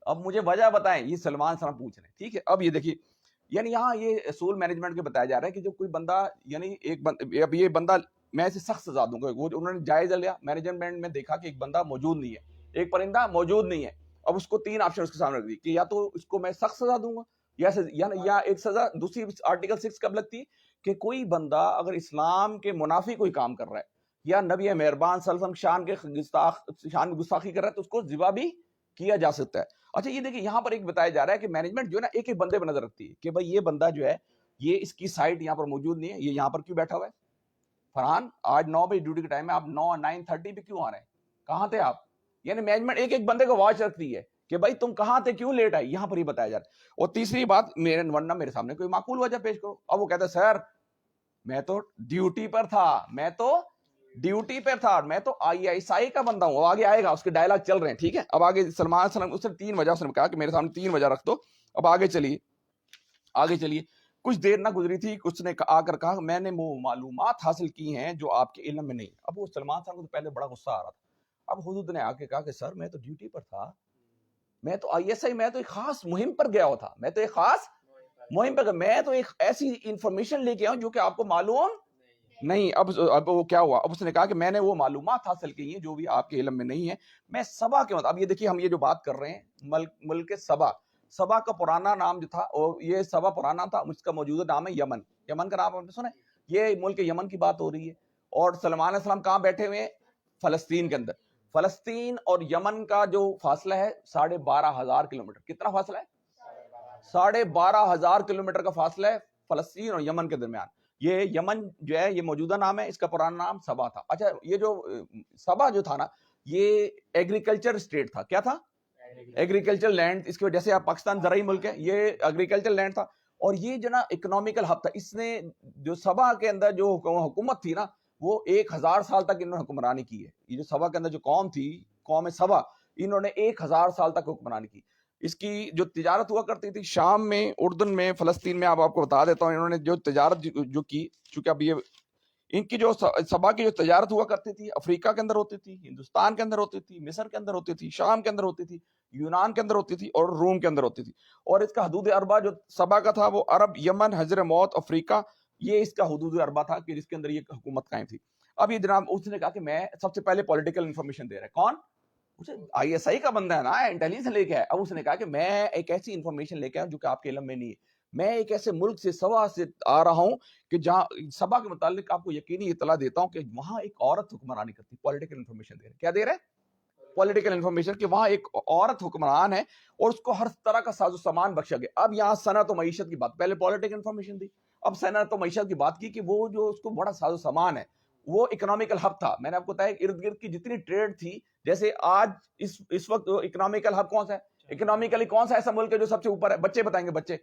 اب مجھے وجہ بتائیں. یہ سلمان صاحب پوچھ رہے ہیں، ٹھیک ہے. اب یہ دیکھیے، یعنی یہاں یہ اصول مینجمنٹ کے بتایا جا رہا ہے کہ جو کوئی بندہ یعنی اب یہ بندہ میں اسے سخت سزا دوں گا. وہ انہوں نے جائزہ لیا، مینجمنٹ میں دیکھا کہ ایک بندہ موجود نہیں ہے، ایک پرندہ موجود نہیں ہے. اب اس کو 3 آپشن اس کے سامنے رکھ دی کہ یا تو اس کو میں سخت سزا دوں گا، یا ایک سزا دوسری آرٹیکل 6 کب لگتی ہے کہ کوئی بندہ اگر اسلام کے منافی کوئی کام کر رہا ہے یا نبی مہربان صلی اللہ علیہ وسلم شان گستاخی کر رہا ہے تو اس کو ذبح بھی کیا جا سکتا ہے. اچھا یہ دیکھیں یہاں پر ایک بتایا جا رہا ہے کہ مینجمنٹ جو ہے نا ایک بندے پر نظر رکھتی ہے کہ بھائی یہ بندہ جو ہے یہ اس کی سائٹ یہاں پر موجود نہیں ہے، یہ یہاں پر کیوں بیٹھا ہوا ہے؟ فرحان آج 9 بجے ڈیوٹی کا ٹائم ہے، آپ 9:30 پہ کیوں آ رہے ہیں؟ کہاں تھے آپ؟ یعنی مینجمنٹ ایک بندے کو واچ رکھتی ہے کہ بھائی تم کہاں تھے، کیوں لیٹ آئے، یہاں پر ہی بتایا جا رہا ہے. اور تیسری بات ورنہ میرے سامنے کوئی معقول وجہ پیش کرو. اب وہ کہتا ہے سر میں تو ڈیوٹی پر تھا، میں تو ISI کا بندہ ہوں. آگے آئے گا، اس کے ڈائلاگ چل رہے ہیں، ٹھیک ہے. اب آگے سلمان صلی اللہ علیہ وسلم اس نے 3 وجہ اس نے کہا کہ میرے سامنے 3 وجہ رکھ دو. اب آگے چلیے کچھ دیر نہ گزری تھی اس نے آ کر کہا میں نے وہ معلومات حاصل کی ہیں جو آپ کے علم میں نہیں. اب وہ سلمان صاحب کو پہلے بڑا غصہ آ رہا تھا. اب حدود نے آ کے کہا کہ سر میں تو ڈیوٹی پر تھا، میں تو ISI، میں تو ایک خاص مہم پر گیا ہوا تھا، میں تو ایک ایسی انفارمیشن لے کے آؤں جو کہ آپ کو معلوم نہیں اب وہ کیا ہوا، اب اس نے کہا کہ میں نے وہ معلومات حاصل کی ہیں جو بھی آپ کے علم میں نہیں ہے، میں سبا کے اب یہ دیکھیے ہم یہ جو بات کر رہے ہیں ملک سبا کا پرانا نام جو تھا یہ سبا پرانا تھا، اس کا موجودہ نام ہے یمن. یمن کا نام آپ نے سنا ہے؟ یہ ملک یمن کی بات ہو رہی ہے. اور سلمان علیہ السلام کہاں بیٹھے ہوئے ہیں؟ فلسطین کے اندر. فلسطین اور یمن کا جو فاصلہ ہے 12,500 کلومیٹر. کتنا فاصلہ ہے؟ 12,500 کلومیٹر کا فاصلہ ہے فلسطین اور یمن کے درمیان. یہ یمن جو ہے یہ موجودہ نام ہے، اس کا پرانا نام سبا تھا. اچھا یہ جو سبا جو تھا نا یہ ایگریکلچر اسٹیٹ تھا. کیا تھا؟ Agriculture land. اس کی وجہ سے آپ پاکستان زرعی ملک ہے، یہ ایگریکلچر لینڈ تھا. اور یہ جو نا اکنامیکل ہب تھا. اس نے جو سبا کے اندر جو حکومت تھی نا وہ 1,000 سال تک انہوں نے حکمرانی کی ہے. یہ جو سبا کے اندر جو قوم تھی، قوم سبا، انہوں نے 1,000 سال تک حکمرانی کی. اس کی جو تجارت ہوا کرتی تھی شام میں، اردن میں، فلسطین میں، آپ کو بتا دیتا ہوں انہوں نے جو تجارت جو کی، چونکہ اب یہ ان کی جو سبا کی جو تجارت ہوا کرتی تھی افریقہ کے اندر ہوتی تھی، ہندوستان کے اندر ہوتی تھی، مصر کے اندر ہوتی تھی، شام کے اندر ہوتی تھی، یونان کے اندر ہوتی تھی اور روم کے اندر ہوتی تھی. اور اس کا حدود اربع جو سبا کا تھا وہ عرب، یمن، حجر موت، افریقہ، یہ اس کا حدود اربع تھا کہ جس کے اندر یہ حکومت قائم تھی. اب یہ جناب اس نے کہا کہ میں سب سے پہلے پولیٹیکل انفارمیشن دے رہا ہے. کون؟ آئی ایس آئی کا بندہ ہے نا، انٹیلیجنس لے کے آیا. اب اس نے کہا کہ میں ایک ایسی انفارمیشن لے کے آیا جو کہ آپ کے علم میں نہیں ہے. میں ایک ایسے ملک سے سبا سے آ رہا ہوں کہ جہاں سبا کے متعلق آپ کو یقینی اطلاع دیتا ہوں کہ وہاں ایک عورت حکمرانی کرتی. پولیٹیکل انفارمیشن دے رہے. کیا دے رہے؟ پولیٹیکل انفارمیشن کہ وہاں ایک عورت حکمران ہے اور اس کو ہر طرح کا ساز و سامان بخشا گیا. اب یہاں صنعت و معیشت کی بات، پہلے پولیٹیکل انفارمیشن دی، اب صنعت و معیشت کی بات کی کہ وہ جو اس کو بڑا ساز و سامان ہے وہ اکنامیکل ہب تھا. میں نے آپ کو بتایا ارد گرد کی جتنی ٹریڈ تھی، جیسے آج اس وقت اکنامیکل ہب کون سا ہے؟ اکنامیکلی کون سا ایسا ملک ہے جو سب سے اوپر ہے؟ بچے بتائیں گے، بچے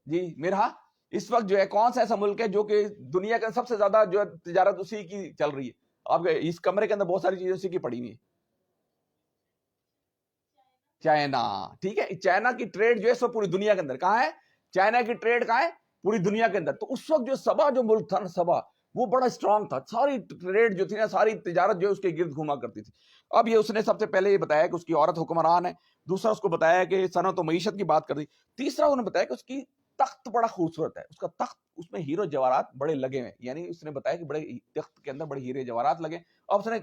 جی میرا اس وقت جو ہے کون سا ایسا ملک ہے جو کہ دنیا کا سب سے زیادہ جو تجارت اسی کی چل رہی ہے؟ آپ اس کمرے کے اندر بہت ساری چیزیں اسی کی پڑی ہوئی ہیں. چائنا. ٹھیک ہے، چائنا کی ٹریڈ جو ہے سب پوری دنیا کے اندر. کہاں ہے چائنا کی ٹریڈ؟ کہاں ہے؟ پوری دنیا کے اندر. تو اس وقت جو سبا جو ملک تھا نا، سبا وہ بڑا اسٹرانگ تھا. ساری ٹریڈ جو تھی نا، ساری تجارت جو ہے اس کے گرد گھوما کرتی تھی. اب یہ اس نے سب سے پہلے یہ بتایا کہ اس کی عورت حکمران ہے. دوسرا اس کو بتایا کہ صنعت و معیشت کی بات کر دی. تیسرا انہوں نے بتایا کہ اس کی تخت بڑا خوبصورت ہے. اس کا تخت، اس میں ہیرو جواہرات بڑے لگے ہوئے. یعنی اس نے بتایا کہ بڑے تخت کے اندر بڑے ہیرے جواہرات لگے. اب اس نے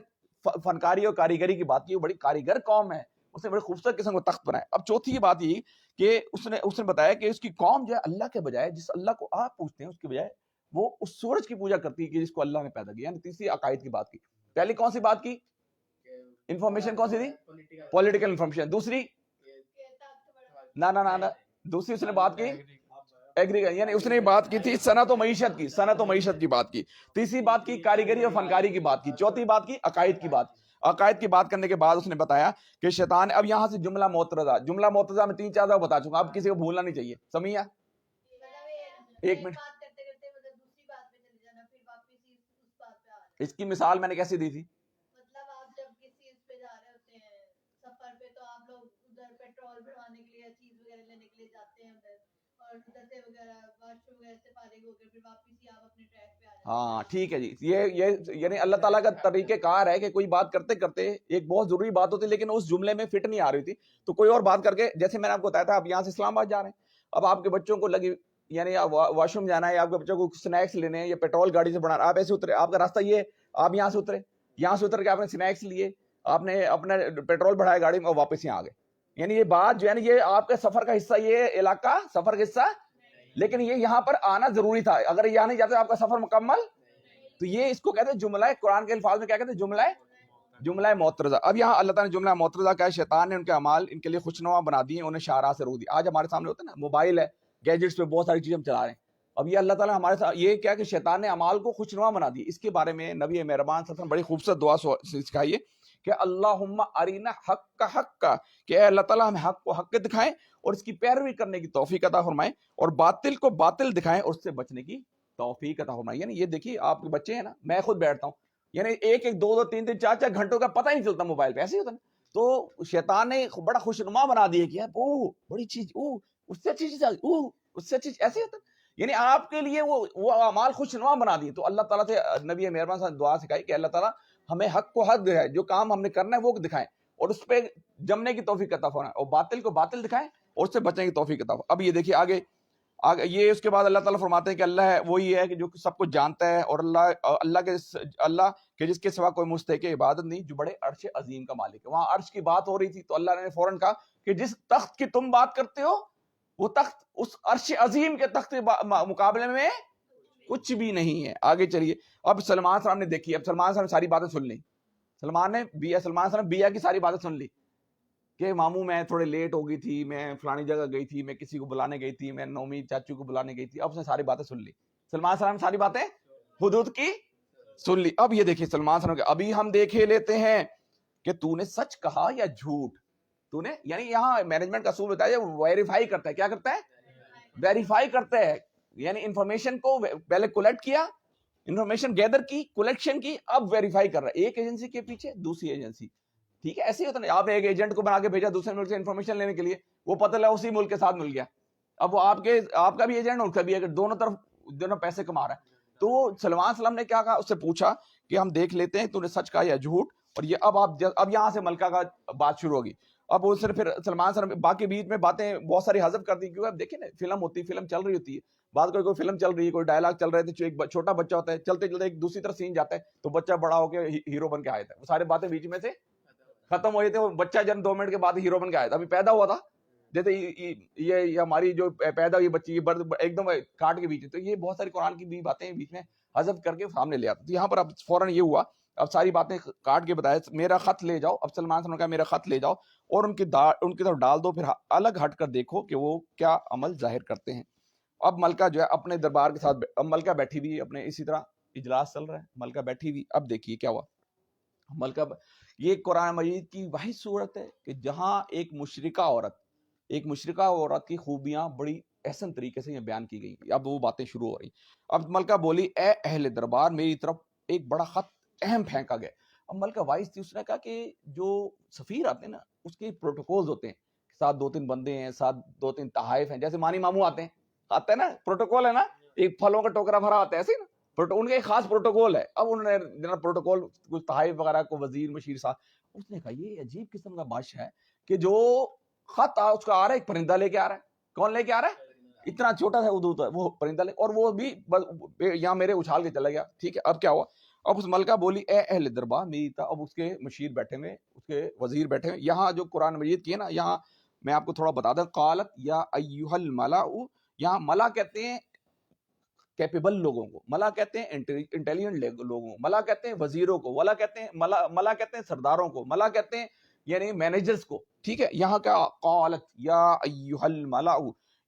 فنکاری اور کاریگری کی بات کی. وہ بڑی کاریگر قوم ہے، اس نے بڑے خوبصورت قسم کا تخت بنایا. اب چوتھی بات یہ کہ اس نے بتایا کہ اس کی قوم جو ہے اللہ کے بجائے، جس اللہ کو آپ پوچھتے ہیں اس کے بجائے وہ اس سورج کی پوجا کرتی ہے کہ جس کو اللہ نے پیدا کیا. یعنی تیسری عقائد کی بات کی. پہلی کون سی بات کی؟ انفارمیشن کون سی تھی؟ Political information. دوسری نہ دوسری اس نے بات کی یعنی اس نے بات کی تھی صنعت و معیشت کی، صنعت و معیشت کی بات کی. تیسری بات کی کاریگری اور فنکاری کی بات کی. چوتھی بات کی عقائد کی بات. عقائد کی بات کرنے کے بعد اس نے بتایا کہ شیطان، اب یہاں سے جملہ معترضہ میں 3-4 دفعہ بتا چکا، اب کسی کو بھولنا نہیں چاہیے. سمجھا؟ ایک منٹ، اس کی مثال میں نے کیسے دی تھی؟ مطلب آپ جب کسی اس پہ جا رہے ہوتے ہیں سفر پہ تو آپ لوگ ادھر پیٹرول بھروانے کے لیے چیز وغیرہ لینے کے لیے جاتے ہیں ادھر، اور ادھر سے وغیرہ واش روم وغیرہ سے فارغ ہو کے پھر واپس ہی آپ اپنے ٹریک پہ آ جاتے ہیں. ہاں ٹھیک ہے جی. یہ یعنی اللہ تعالیٰ کا طریقہ کار ہے کہ کوئی بات کرتے کرتے ایک بہت ضروری بات ہوتی لیکن اس جملے میں فٹ نہیں آ رہی تھی تو کوئی اور بات کر کے، جیسے میں نے آپ کو بتایا تھا آپ یہاں سے اسلام آباد جا رہے ہیں، اب آپ کے بچوں کو لگی یعنی واش روم جانا ہے، آپ کے بچوں کو سنیکس لینے ہیں یا پیٹرول گاڑی سے بڑھانا، آپ ایسے اترے، آپ کا راستہ یہ ہے، آپ یہاں سے اترے، یہاں سے اتر کے آپ نے سنیکس لیے، آپ نے اپنا پیٹرول بڑھایا گاڑی میں اور واپس یہاں آ گئے. یعنی یہ بات جو ہے نا یہ آپ کے سفر کا حصہ، یہ علاقہ سفر کا حصہ، لیکن یہ یہاں پر آنا ضروری تھا. اگر یہ آنے جاتے آپ کا سفر مکمل. تو یہ اس کو کہتے ہیں جملہ، قرآن کے الفاظ میں کیا کہتے ہیں؟ جملہ معترضہ. اب یہاں اللہ تعالیٰ نے جملہ معترضہ کہا ہے. شیطان نے ان کے اعمال ان کے لیے خوشنما بنا دیے، انہیں شاہراہ سے روک دی. آج ہمارے سامنے ہوتا ہے نا موبائل ہے، گیجٹس پہ بہت ساری چیزیں ہم چلا رہے ہیں. اب یہ اللہ تعالیٰ ہمارے ساتھ یہ کیا کہ شیطان نے اعمال کو خوشنما بنا دی. اس کے بارے میں نبی مہربان صلی اللہ علیہ وسلم بڑی خوبصورت دعا سکھائیے کہ اللہم ارینا حق کا کہ اے اللہ تعالیٰ ہمیں حق کو حق دکھائیں اور اس کی پیروی کرنے کی توفیق عطا فرمائیں، اور باطل کو باطل دکھائیں اور اس سے بچنے کی توفیق عطا فرمائیں. یعنی یہ دیکھیے آپ کے بچے ہیں نا، میں خود بیٹھتا ہوں، یعنی ایک 2 3 4 گھنٹوں کا پتہ ہی نہیں چلتا موبائل پہ، ایسے ہی ہوتا نا. تو شیطان نے بڑا خوشنما بنا دیا کہ او بڑی چیز، او اس سے اچھی چیز، او اس سے اچھی، ایسے ہوتا. یعنی آپ کے لیے وہ اعمال خوشنما بنا دیے. تو اللہ تعالیٰ سے نبی مہربان صاحب دعا سکھائی کہ اللہ تعالیٰ ہمیں حق کو حق دکھائے، جو کام ہم نے کرنا ہے وہ دکھائیں اور اس پہ جمنے کی توفیق عطا فرمائیں، اور باطل کو باطل دکھائیں اور اس سے بچنے کی توفیق عطا فرمائیں. اب یہ دیکھیے یہ اس کے بعد اللہ تعالیٰ فرماتے ہیں کہ اللہ ہے وہی ہے کہ جو سب کچھ جانتا ہے، اور اللہ کے جس کے سوا کوئی مستحق عبادت نہیں، جو بڑے عرش عظیم کا مالک ہے۔ وہاں عرش کی بات ہو رہی تھی تو اللہ نے فوراً کہا کہ جس تخت کی تم بات کرتے ہو وہ تخت اس عرش عظیم کے تخت مقابلے میں کچھ بھی نہیں ہے۔ آگے چلیے، اب سلمان صاحب نے دیکھی، اب سلمان صاحب نے ساری باتیں سن لی، سلمان صاحب نے بیا کی ساری باتیں سن لی کہ ماموں میں تھوڑے لیٹ ہو گئی تھی، میں فلانی جگہ گئی تھی، میں کسی کو بلانے گئی تھی، میں نومی چاچو کو بلانے گئی تھی۔ اب اس نے ساری باتیں سن لی، سلمان صاحب نے ساری باتیں حدود کی سن لی۔ اب یہ دیکھیے سلمان صاحب کے ابھی ہم دیکھے لیتے ہیں کہ تو نے سچ کہا یا جھوٹ، تو نے یعنی یہاں مینجمنٹ کا اصول ہوتا ہے وہ ویریفائی کرتا ہے۔ کیا کرتا ہے؟ ویریفائی کرتا ہے، یعنی انفارمیشن کو پہلے کولیکٹ کیا، انفارمیشن گیدر کی، کولیکشن کی، اب ویریفائی کر رہا ہے ایک ایجنسی کے پیچھے دوسری ایجنسی۔ ٹھیک ہے، ایسے ہی ہوتا ہے، آپ نے ایک ایجنٹ کو بنا کے بھیجا دوسرے ملک سے انفارمیشن لینے کے لیے، وہ پتہ لگا اسی ملک کے ساتھ مل گیا، اب وہ آپ کا بھی ایجنٹ ان کا بھی ایجنٹ، دونوں پیسے کما رہا ہے۔ تو سلمان سلام نے کیا کہا، اس سے پوچھا کہ ہم دیکھ لیتے ہیں تو نے سچ کہا یا جھوٹ، اور یہ اب یہاں سے ملکہ کا بات شروع ہوگی۔ اب اس نے پھر سلمان سلام باقی بیچ میں باتیں بہت ساری حذف کر دی، کیونکہ اب دیکھیں نا فلم ہوتی ہے، فلم چل رہی ہوتی ہے، بعد کوئی فلم چل رہی ہے، کوئی ڈائلاگ چل رہے تھے، ایک چھوٹا بچہ ہوتا ہے، چلتے چلتے ایک دوسری طرف سین جاتا ہے تو بچہ بڑا ہو کے ہیرو بن کے آیا تھا، وہ سارے باتیں بیچ میں سے ختم ہوئے تھے، وہ بچہ جن 2 منٹ کے بعد ہیرو بن کے آیا تھا، ابھی پیدا ہوا تھا، جیسے یہ ہماری جو پیدا ہوئی بچی ایک دم کاٹ کے بیچ، تو یہ بہت ساری قرآن کی بھی باتیں بیچ میں حذف کر کے سامنے لے آتا۔ تو یہاں پر اب فوراً یہ ہوا، اب ساری باتیں کاٹ کے بتایا، میرا خط لے جاؤ، اب سلمان صاحب نے کہا میرا خط لے جاؤ اور ان کی طرف ڈال دو، پھر الگ ہٹ کر دیکھو کہ وہ کیا عمل ظاہر کرتے ہیں۔ اب ملکہ جو ہے اپنے دربار کے ساتھ، اب ملکہ بیٹھی ہوئی اپنے، اسی طرح اجلاس چل رہا ہے، ملکہ بیٹھی ہوئی، اب دیکھیے کیا ہوا۔ ملکہ یہ قرآن مجید کی واحد صورت ہے کہ جہاں ایک مشرکہ عورت کی خوبیاں بڑی احسن طریقے سے یہ بیان کی گئی۔ اب وہ باتیں شروع ہو رہی۔ اب ملکہ بولی اے اہل دربار، میری طرف ایک بڑا خط اہم پھینکا گیا۔ اب ملکہ وائس تھی، اس نے کہا کہ جو سفیر آتے ہیں نا اس کے پروٹوکولز ہوتے ہیں، ساتھ 2-3 بندے ہیں، ساتھ 2-3 تحائف ہیں، جیسے مانی ماموں آتے ہیں نا، پروٹوکول ہے نا، ایک پھلوں کا ٹوکرا بھرا آتا ہے ایسے نا، ان کا ایک خاص پروٹوکول ہے۔ اب انہوں نے پروٹوکول کچھ تحائف وغیرہ کو وزیر مشیر صاحب، اس نے کہا یہ عجیب قسم کا بادشاہ ہے کہ جو خط اس کا آ رہا ہے ایک پرندہ لے کے آ رہا ہے۔ کون لے کے آ رہا ہے؟ اتنا چھوٹا سا حدود ہے وہ پرندہ اور وہ بھی یہاں میرے اچھال کے چلا گیا۔ ٹھیک ہے، اب کیا ہوا؟ اب اس ملکہ بولی اے اہل دربار میری طرف، اب اس کے مشیر بیٹھے ہوئے، اس کے وزیر بیٹھے ہوئے۔ یہاں جو قرآن مجید کی ہے نا، یہاں میں آپ کو تھوڑا بتا دوں، قالت یا ایھا الملأ، یہاں ملا کہتے ہیں کیپیبل لوگوں کو، ملا کہتے ہیں انٹیلیجنٹ لوگوں کو، ملا کہتے ہیں وزیروں کو، ملا کہتے ہیں سرداروں کو، ملا کہتے ہیں یعنی مینیجرز کو۔ ٹھیک ہے، یہاں کا قالت یا ایھا الملأ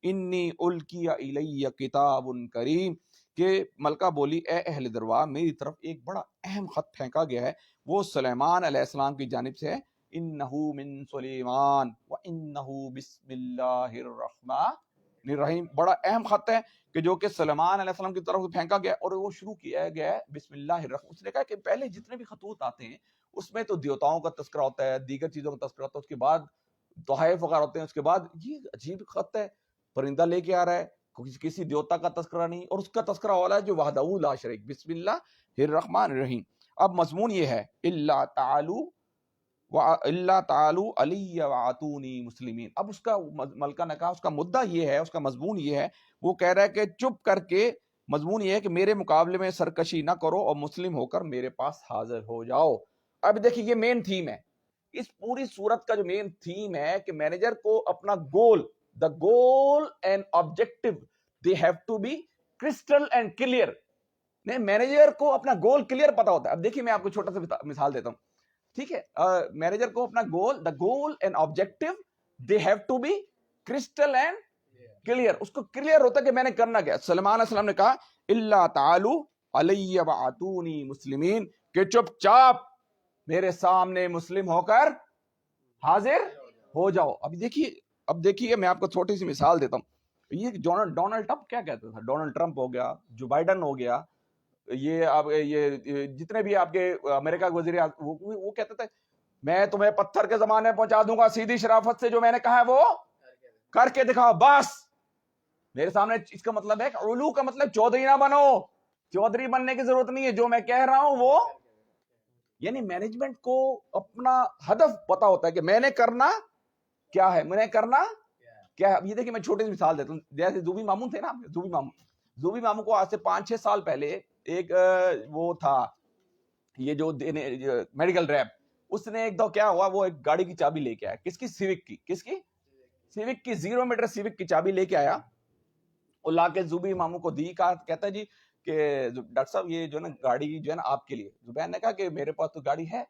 انی القی الی کتاب کریم، کہ ملکہ بولی اے اہل دربار میری طرف ایک بڑا اہم خط پھینکا گیا ہے، وہ سلیمان علیہ السلام کی جانب سے ہے، انہ من سلیمان وانہ بسم اللہ الرحمن الرحیم، بڑا اہم خط ہے کہ جو کہ سلیمان علیہ السلام کی طرف سے پھینکا گیا، اور وہ شروع کیا گیا ہے بسم اللہ الرحمن۔ اس نے کہا کہ پہلے جتنے بھی خطوط آتے ہیں اس میں تو دیوتاؤں کا تذکرہ ہوتا ہے، دیگر چیزوں کا تذکرہ ہوتا ہے، اس کے بعد تحائف وغیرہ ہوتے ہیں، اس کے بعد یہ عجیب خط ہے، پرندہ لے کے آ رہا ہے، کسی دیوتا کا تذکرہ نہیں، اور اس کا تذکرہ ہو رہا ہے جو وحدہ لا شریک، بسم اللہ الرحمن الرحیم۔ اب مضمون یہ ہے اللہ تعالو علی وعتونی مسلمین۔ اب اس کا ملکہ نے کہا، اس کا مدعا یہ ہے، اس کا مضمون یہ ہے، وہ کہہ رہا ہے کہ چپ کر کے، مضمون یہ ہے کہ میرے مقابلے میں سرکشی نہ کرو اور مسلم ہو کر میرے پاس حاضر ہو جاؤ۔ اب دیکھیے یہ مین تھیم ہے اس پوری صورت کا، جو مین تھیم ہے کہ مینیجر کو اپنا گول، the goal and objective they have to be crystal and clear۔ نہیں، مینیجر کو اپنا گول کلیئر پتا ہوتا ہے۔ اب دیکھیے میں آپ کو چھوٹا سا مثال دیتا ہوں، ٹھیک ہے، مینیجر کو اپنا گول، the goal and objective they have to be crystal and clear، اس کو کلیئر ہوتا ہے کہ میں نے کرنا کیا۔ سلیمان علیہ السلام نے کہا اللہ تعالو علی وعتونی مسلمین، کہ چپ چاپ میرے سامنے مسلم ہو کر حاضر ہو جاؤ۔ اب دیکھیے میں آپ کو چھوٹی سی مثال دیتا ہوں۔ یہ ڈونلڈ ٹرمپ کیا کہتا تھا، ڈونلڈ ٹرمپ ہو گیا، جو بائیڈن ہو گیا، یہ جتنے بھی آپ کے امریکہ کے وزیر وہ کہتے تھے میں تمہیں پتھر کے زمانے پہنچا دوں گا، سیدھی شرافت سے جو میں نے کہا ہے وہ کر کے دکھاؤ بس میرے سامنے۔ اس کا مطلب ہے کہ علو کا مطلب چودھری نہ بنو، چودھری بننے کی ضرورت نہیں ہے، جو میں کہہ رہا ہوں وہ، یعنی مینجمنٹ کو اپنا ہدف پتا ہوتا ہے کہ میں نے کرنا کیا ہے، میں نے کرنا کیا ہے؟ اب یہ دیکھیں میں چھوٹی سی مثال دیتا ہوں. جیسے زوبی مامون تھے نا، زوبی مامون کو آج سے 5-6 سال پہلے ایک وہ تھا یہ جو میڈیکل ریپ، اس نے ایک دو کیا ہوا، وہ ایک گاڑی کی چابی لے کے آیا. کس کی؟ سیوک کی. کس کی؟ سیوک کی. 0 میٹر سیوک کی چابی لے کے آیا اور لا کے زوبی ماموں کو دی. کہتا ہے جی کہ ڈاکٹر صاحب یہ جو ہے نا گاڑی جو ہے نا آپ کے لیے. زبیر نے کہا کہ میرے پاس تو گاڑی ہے.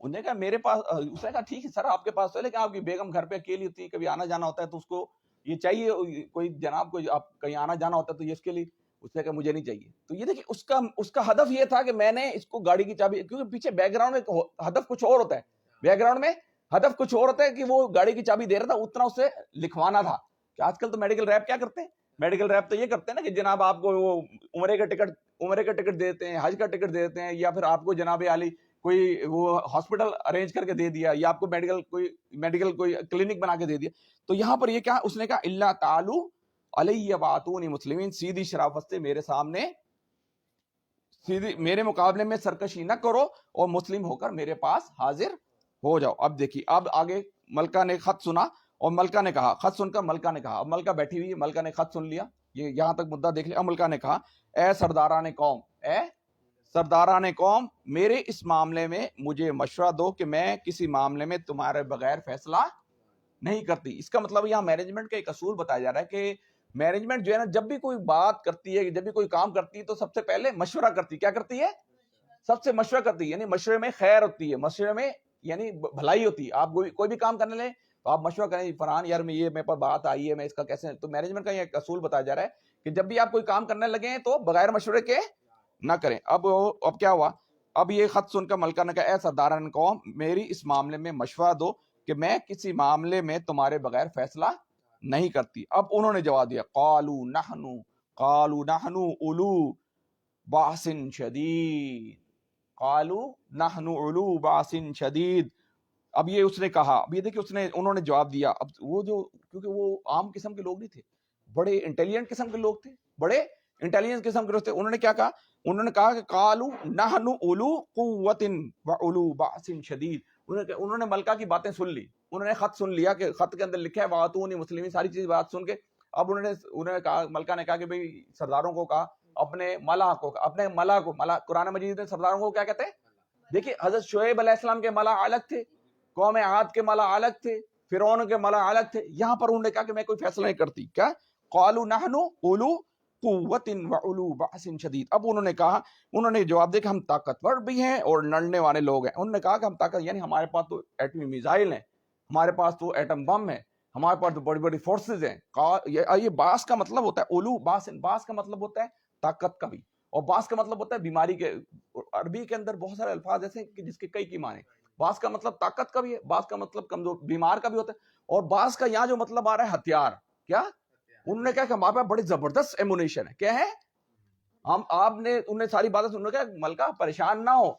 انہوں نے کہا میرے پاس. اس نے کہا ٹھیک ہے سر آپ کے پاس تو ہے، لیکن آپ کی بیگم گھر پہ اکیلی ہوتی ہے، کبھی آنا جانا ہوتا ہے تو اس کو یہ چاہیے، کوئی جناب کو آپ کہیں آنا جانا ہوتا ہے تو یہ اس کے لیے. اس نے کہا مجھے نہیں چاہیے. تو یہ دیکھیں اس کا ہدف یہ تھا کہ میں نے اس کو گاڑی کی چابی، کیونکہ پیچھے بیک گراؤنڈ میں ہدف کچھ اور ہوتا ہے، بیک گراؤنڈ میں ہدف کچھ اور ہوتا ہے کہ وہ گاڑی کی چابی دے رہا تھا، اتنا اسے لکھوانا تھا. کہ آج کل تو میڈیکل ریپ کیا کرتے ہیں؟ میڈیکل ریپ تو یہ کرتے ہیں نا کہ جناب آپ کو وہ عمرے کا ٹکٹ دیتے ہیں، حج کا ٹکٹ دیتے ہیں، یا پھر آپ کو جناب عالی کوئی وہ ہاسپٹل ارینج کر کے دے دیا، یا آپ کو میڈیکل کوئی کلینک بنا کے دے دیا. تو یہاں پر یہ کیا اس نے کہا اللہ تعالو علیہ واتونی مسلمین، سیدھی شرافت سے میرے سامنے سیدھی میرے مقابلے میں سرکشی نہ کرو اور مسلم ہو کر میرے پاس حاضر ہو جاؤ. اب دیکھیے اب آگے ملکہ نے خط سنا اور ملکہ نے کہا، خط سن کر ملکہ نے کہا، اب ملکہ بیٹھی ہوئی ہے، ملکہ نے خط سن لیا، یہ یہاں تک مدعا دیکھ لیا. اب ملکہ نے کہا اے سرداران قوم میرے اس معاملے میں مجھے مشورہ دو کہ میں کسی معاملے میں تمہارے بغیر فیصلہ نہیں کرتی. اس کا مطلب یہاں مینجمنٹ کا ایک اصول بتایا جا رہا ہے کہ مینجمنٹ جو ہے نا جب بھی کوئی بات کرتی ہے، جب بھی کوئی کام کرتی ہے تو سب سے پہلے مشورہ کرتی ہے. کیا کرتی ہے؟ سب سے مشورہ کرتی ہے. یعنی مشورے میں خیر ہوتی ہے، مشورے میں یعنی بھلائی ہوتی ہے. آپ کوئی بھی کام کرنے لیں تو آپ مشورہ کریں، فرحان یار میں یہ میرے پاس بات آئی ہے، میں اس کا کیسے. تو مینجمنٹ کا یہ ایک اصول بتایا جا رہا ہے کہ جب بھی آپ کوئی کام کرنے لگے تو بغیر مشورے کے نہ کریں. اب کیا ہوا؟ اب یہ خط سن کر ملکہ نے کہا اے سرداران قوم میری اس معاملے میں مشورہ دو کہ میں کسی معاملے میں تمہارے بغیر فیصلہ نہیں کرتی. اب انہوں نے جواب دیا قالوا نحن اولو باس شدید، اولو باس شدید. اب یہ اس نے کہا، اب یہ دیکھیں انہوں نے جواب دیا. اب وہ جو کیونکہ وہ عام قسم کے لوگ نہیں تھے، بڑے انٹیلیجنٹ قسم کے لوگ تھے، بڑے انٹیلیجنس قسم کے لوگ تھے. انہوں نے کیا کہا؟ انہوں نے کہا کہ قالوا نحن اولو قوت و اولو باس شدید. انہوں نے ملکہ کی باتیں سن لی، انہوں نے خط سن لیا کہ خط کے اندر لکھا ہے واتونی مسلمین، ساری چیز بات سن کے اب انہوں نے کہا، ملکہ نے کہا کہ بھئی سرداروں کو کہا، اپنے ملا کو قرآن مجید میں سرداروں کو کیا کہتے ہیں؟ دیکھیں حضرت شعیب علیہ السلام کے ملا الگ تھے، قوم عاد کے ملا الگ تھے، فرعون کے ملا الگ تھے. یہاں پر انہوں نے کہا کہ میں کوئی فیصلہ نہیں کرتی. کیا؟ قالوا نحن اولو قوت و اولو باس شدید. اب انہوں نے جواب دیا کہ ہم طاقتور بھی ہیں اور لڑنے والے لوگ ہیں. انہوں نے کہا کہ ہم طاقت، یعنی ہمارے پاس تو ایٹمی میزائل ہیں، ہمارے پاس تو ایٹم بم ہے، ہمارے پاس تو بڑی بڑی فورسز ہیں. یہ باس کا مطلب ہوتا ہے اولو باس کا مطلب ہوتا ہے طاقت کا بھی، اور باس کا مطلب ہوتا ہے بیماری کے. عربی کے اندر بہت سارے الفاظ ایسے ہیں کہ جس کے کئی معنی. باس کا مطلب طاقت کا بھی ہے، باس کا مطلب کمزور بیمار کا بھی ہوتا ہے، اور باس کا یہاں جو مطلب آ رہا ہے ہتھیار. کیا؟ انہوں نے کہا کہ ہمارے پاس بڑی زبردست ایمونیشن ہے. کیا ہے؟ انہوں نے ساری باتیں سن کہا ملکہ پریشان نہ ہو،